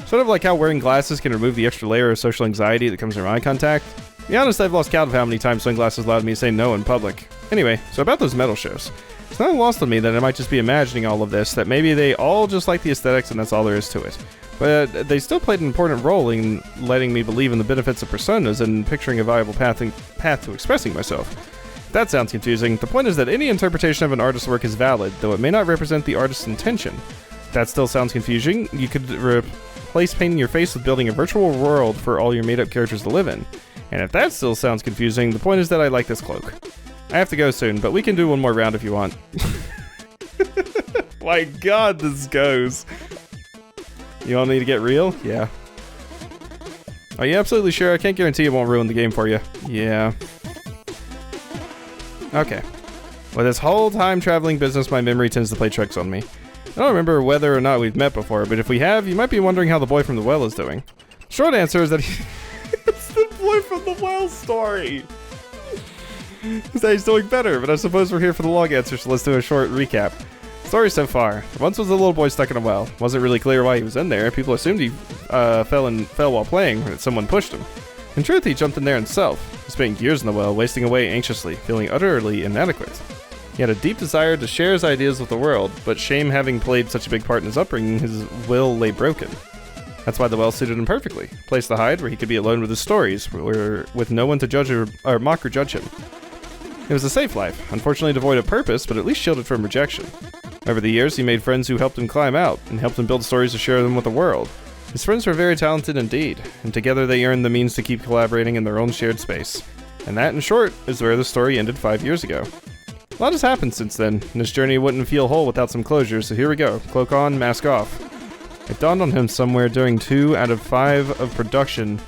S1: Sort of like how wearing glasses can remove the extra layer of social anxiety that comes from eye contact. To be honest, I've lost count of how many times sunglasses allowed me to say no in public. Anyway, so about those metal shows. It's not lost on me that I might just be imagining all of this, that maybe they all just like the aesthetics and that's all there is to it. But they still played an important role in letting me believe in the benefits of personas and picturing a viable path to expressing myself. If that sounds confusing, the point is that any interpretation of an artist's work is valid, though it may not represent the artist's intention. If that still sounds confusing, you could replace painting your face with building a virtual world for all your made-up characters to live in. And if that still sounds confusing, the point is that I like this cloak. I have to go soon, but we can do one more round if you want. My god, this goes. You all need to get real? Yeah. Are you absolutely sure? I can't guarantee it won't ruin the game for you. Yeah. Okay. With this whole time traveling business, my memory tends to play tricks on me. I don't remember whether or not we've met before, but if we have, you might be wondering how the boy from the well is doing. Short answer is that it's the boy from the well story. Is that he's doing better, but I suppose we're here for the long answer, so let's do a short recap. Story so far. Once was a little boy stuck in a well. Wasn't really clear why he was in there. People assumed he fell while playing, or that someone pushed him. In truth, he jumped in there himself. He spent years in the well, wasting away anxiously, feeling utterly inadequate. He had a deep desire to share his ideas with the world, but shame having played such a big part in his upbringing, his will lay broken. That's why the well suited him perfectly. A place to hide where he could be alone with his stories, with no one to judge or mock or judge him. It was a safe life, unfortunately devoid of purpose, but at least shielded from rejection. Over the years, he made friends who helped him climb out, and helped him build stories to share them with the world. His friends were very talented indeed, and together they earned the means to keep collaborating in their own shared space. And that, in short, is where the story ended 5 years ago. A lot has happened since then, and his journey wouldn't feel whole without some closure, so here we go. Cloak on, mask off. It dawned on him somewhere during 2 out of 5 of production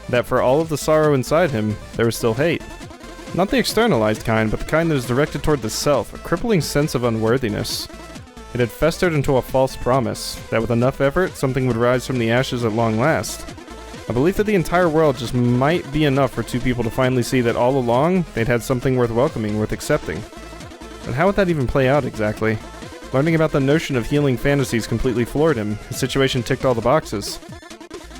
S1: that for all of the sorrow inside him, there was still hate. Not the externalized kind, but the kind that is directed toward the self, a crippling sense of unworthiness. It had festered into a false promise, that with enough effort, something would rise from the ashes at long last. A belief that the entire world just might be enough for 2 people to finally see that all along, they'd had something worth welcoming, worth accepting. But how would that even play out exactly? Learning about the notion of healing fantasies completely floored him. His situation ticked all the boxes.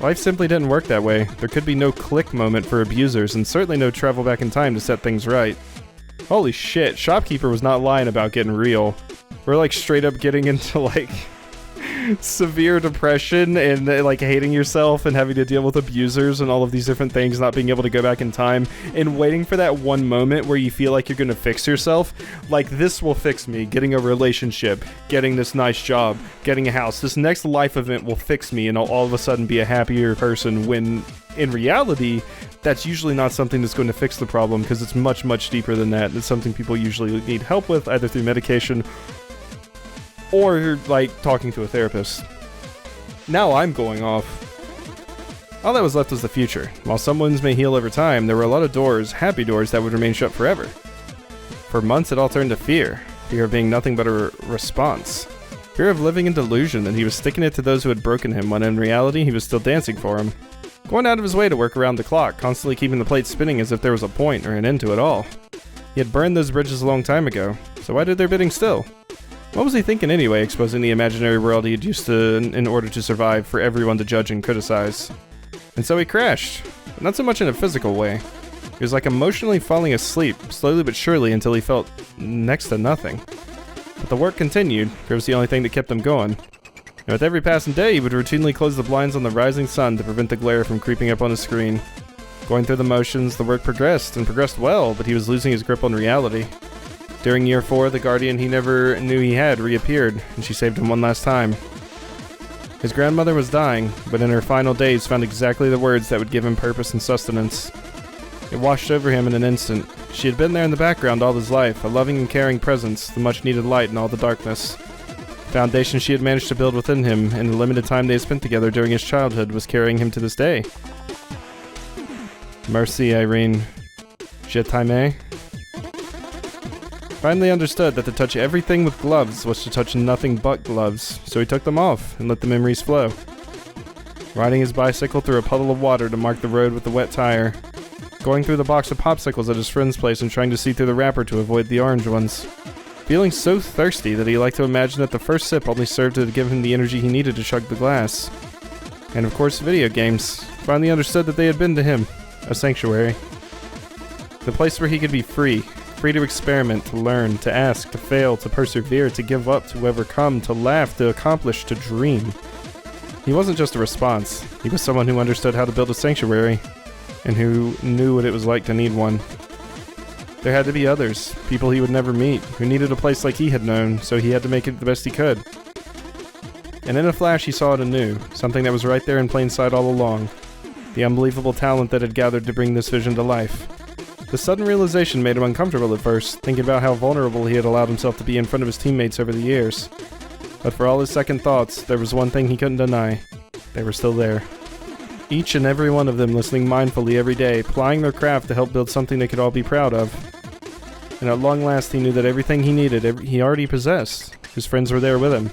S1: Life simply didn't work that way. There could be no click moment for abusers, and certainly no travel back in time to set things right. Holy shit, Shopkeeper was not lying about getting real. We're like straight up getting into like severe depression and like hating yourself and having to deal with abusers and all of these different things, not being able to go back in time and waiting for that one moment where you feel like you're gonna fix yourself. Like, this will fix me. Getting a relationship, getting this nice job, getting a house. This next life event will fix me and I'll all of a sudden be a happier person, when in reality, that's usually not something that's going to fix the problem, because it's much, much deeper than that. It's something people usually need help with, either through medication or like talking to a therapist. Now I'm going off. All that was left was the future. While some wounds may heal over time, there were a lot of doors, happy doors, that would remain shut forever. For months it all turned to fear. Fear of being nothing but a response. Fear of living in delusion that he was sticking it to those who had broken him, when in reality he was still dancing for them. Going out of his way to work around the clock, constantly keeping the plate spinning as if there was a point or an end to it all. He had burned those bridges a long time ago, so why did their bidding still? What was he thinking anyway, exposing the imaginary world he had used to in order to survive for everyone to judge and criticize? And so he crashed, but not so much in a physical way. He was like emotionally falling asleep, slowly but surely, until he felt next to nothing. But the work continued. It was the only thing that kept him going. And with every passing day, he would routinely close the blinds on the rising sun to prevent the glare from creeping up on his screen. Going through the motions, the work progressed, and progressed well, but he was losing his grip on reality. During year 4, the guardian he never knew he had reappeared, and she saved him one last time. His grandmother was dying, but in her final days found exactly the words that would give him purpose and sustenance. It washed over him in an instant. She had been there in the background all his life, a loving and caring presence, the much-needed light in all the darkness. The foundation she had managed to build within him, in the limited time they had spent together during his childhood, was carrying him to this day. Merci, Irene. Je t'aime. Finally understood that to touch everything with gloves was to touch nothing but gloves, so he took them off and let the memories flow. Riding his bicycle through a puddle of water to mark the road with the wet tire. Going through the box of popsicles at his friend's place and trying to see through the wrapper to avoid the orange ones. Feeling so thirsty that he liked to imagine that the first sip only served to give him the energy he needed to chug the glass. And of course, video games. Finally understood that they had been to him a sanctuary. The place where he could be free to experiment, to learn, to ask, to fail, to persevere, to give up, to overcome, to laugh, to accomplish, to dream. He wasn't just a response. He was someone who understood how to build a sanctuary, and who knew what it was like to need one. There had to be others, people he would never meet, who needed a place like he had known, so he had to make it the best he could. And in a flash he saw it anew, something that was right there in plain sight all along. The unbelievable talent that had gathered to bring this vision to life. The sudden realization made him uncomfortable at first, thinking about how vulnerable he had allowed himself to be in front of his teammates over the years. But for all his second thoughts, there was one thing he couldn't deny. They were still there. Each and every one of them listening mindfully every day, plying their craft to help build something they could all be proud of. And at long last he knew that everything he needed, he already possessed. His friends were there with him.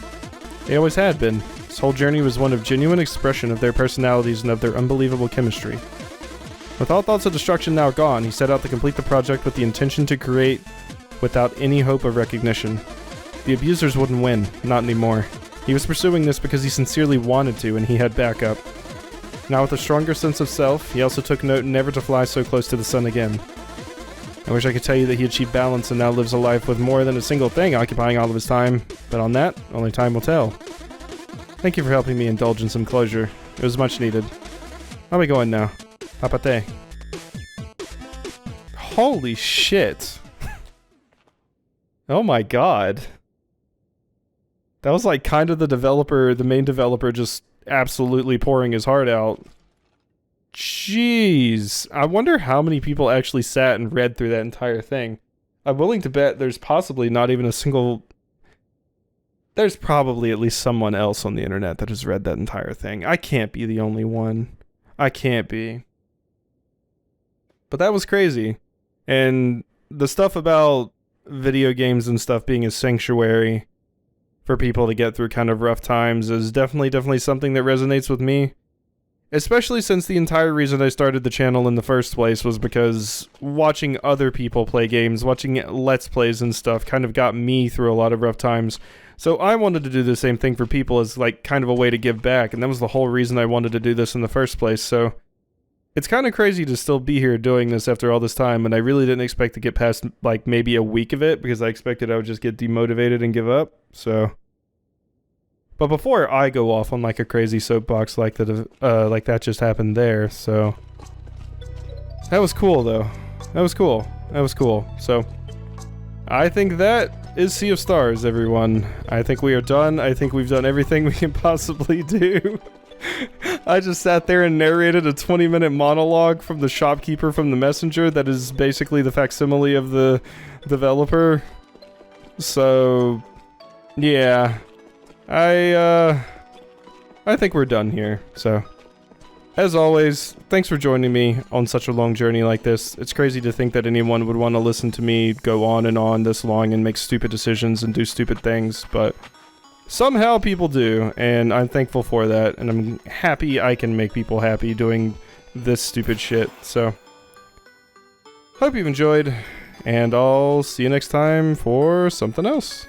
S1: They always had been. His whole journey was one of genuine expression of their personalities and of their unbelievable chemistry. With all thoughts of destruction now gone, he set out to complete the project with the intention to create without any hope of recognition. The abusers wouldn't win, not anymore. He was pursuing this because he sincerely wanted to, and he had backup. Now with a stronger sense of self, he also took note never to fly so close to the sun again. I wish I could tell you that he achieved balance and now lives a life with more than a single thing occupying all of his time, but on that, only time will tell. Thank you for helping me indulge in some closure. It was much needed. I'll be going now. Papate. Holy shit. Oh my god. That was like kind of the main developer just absolutely pouring his heart out. Jeez. I wonder how many people actually sat and read through that entire thing. I'm willing to bet there's possibly not even a single... There's probably at least someone else on the internet that has read that entire thing. I can't be the only one. I can't be. But that was crazy. And the stuff about video games and stuff being a sanctuary for people to get through kind of rough times is definitely something that resonates with me. Especially since the entire reason I started the channel in the first place was because watching other people play games, watching Let's Plays and stuff kind of got me through a lot of rough times. So I wanted to do the same thing for people as like kind of a way to give back, and that was the whole reason I wanted to do this in the first place. So it's kind of crazy to still be here doing this after all this time, and I really didn't expect to get past like maybe a week of it because I expected I would just get demotivated and give up. So... But before I go off on like a crazy soapbox like that just happened there, so that was cool though. That was cool. So I think that is Sea of Stars, everyone. I think we are done. I think we've done everything we can possibly do. I just sat there and narrated a 20-minute monologue from the shopkeeper from the messenger that is basically the facsimile of the developer. So yeah. I think we're done here, so. As always, thanks for joining me on such a long journey like this. It's crazy to think that anyone would want to listen to me go on and on this long and make stupid decisions and do stupid things, but somehow people do, and I'm thankful for that, and I'm happy I can make people happy doing this stupid shit, so. Hope you've enjoyed, and I'll see you next time for something else.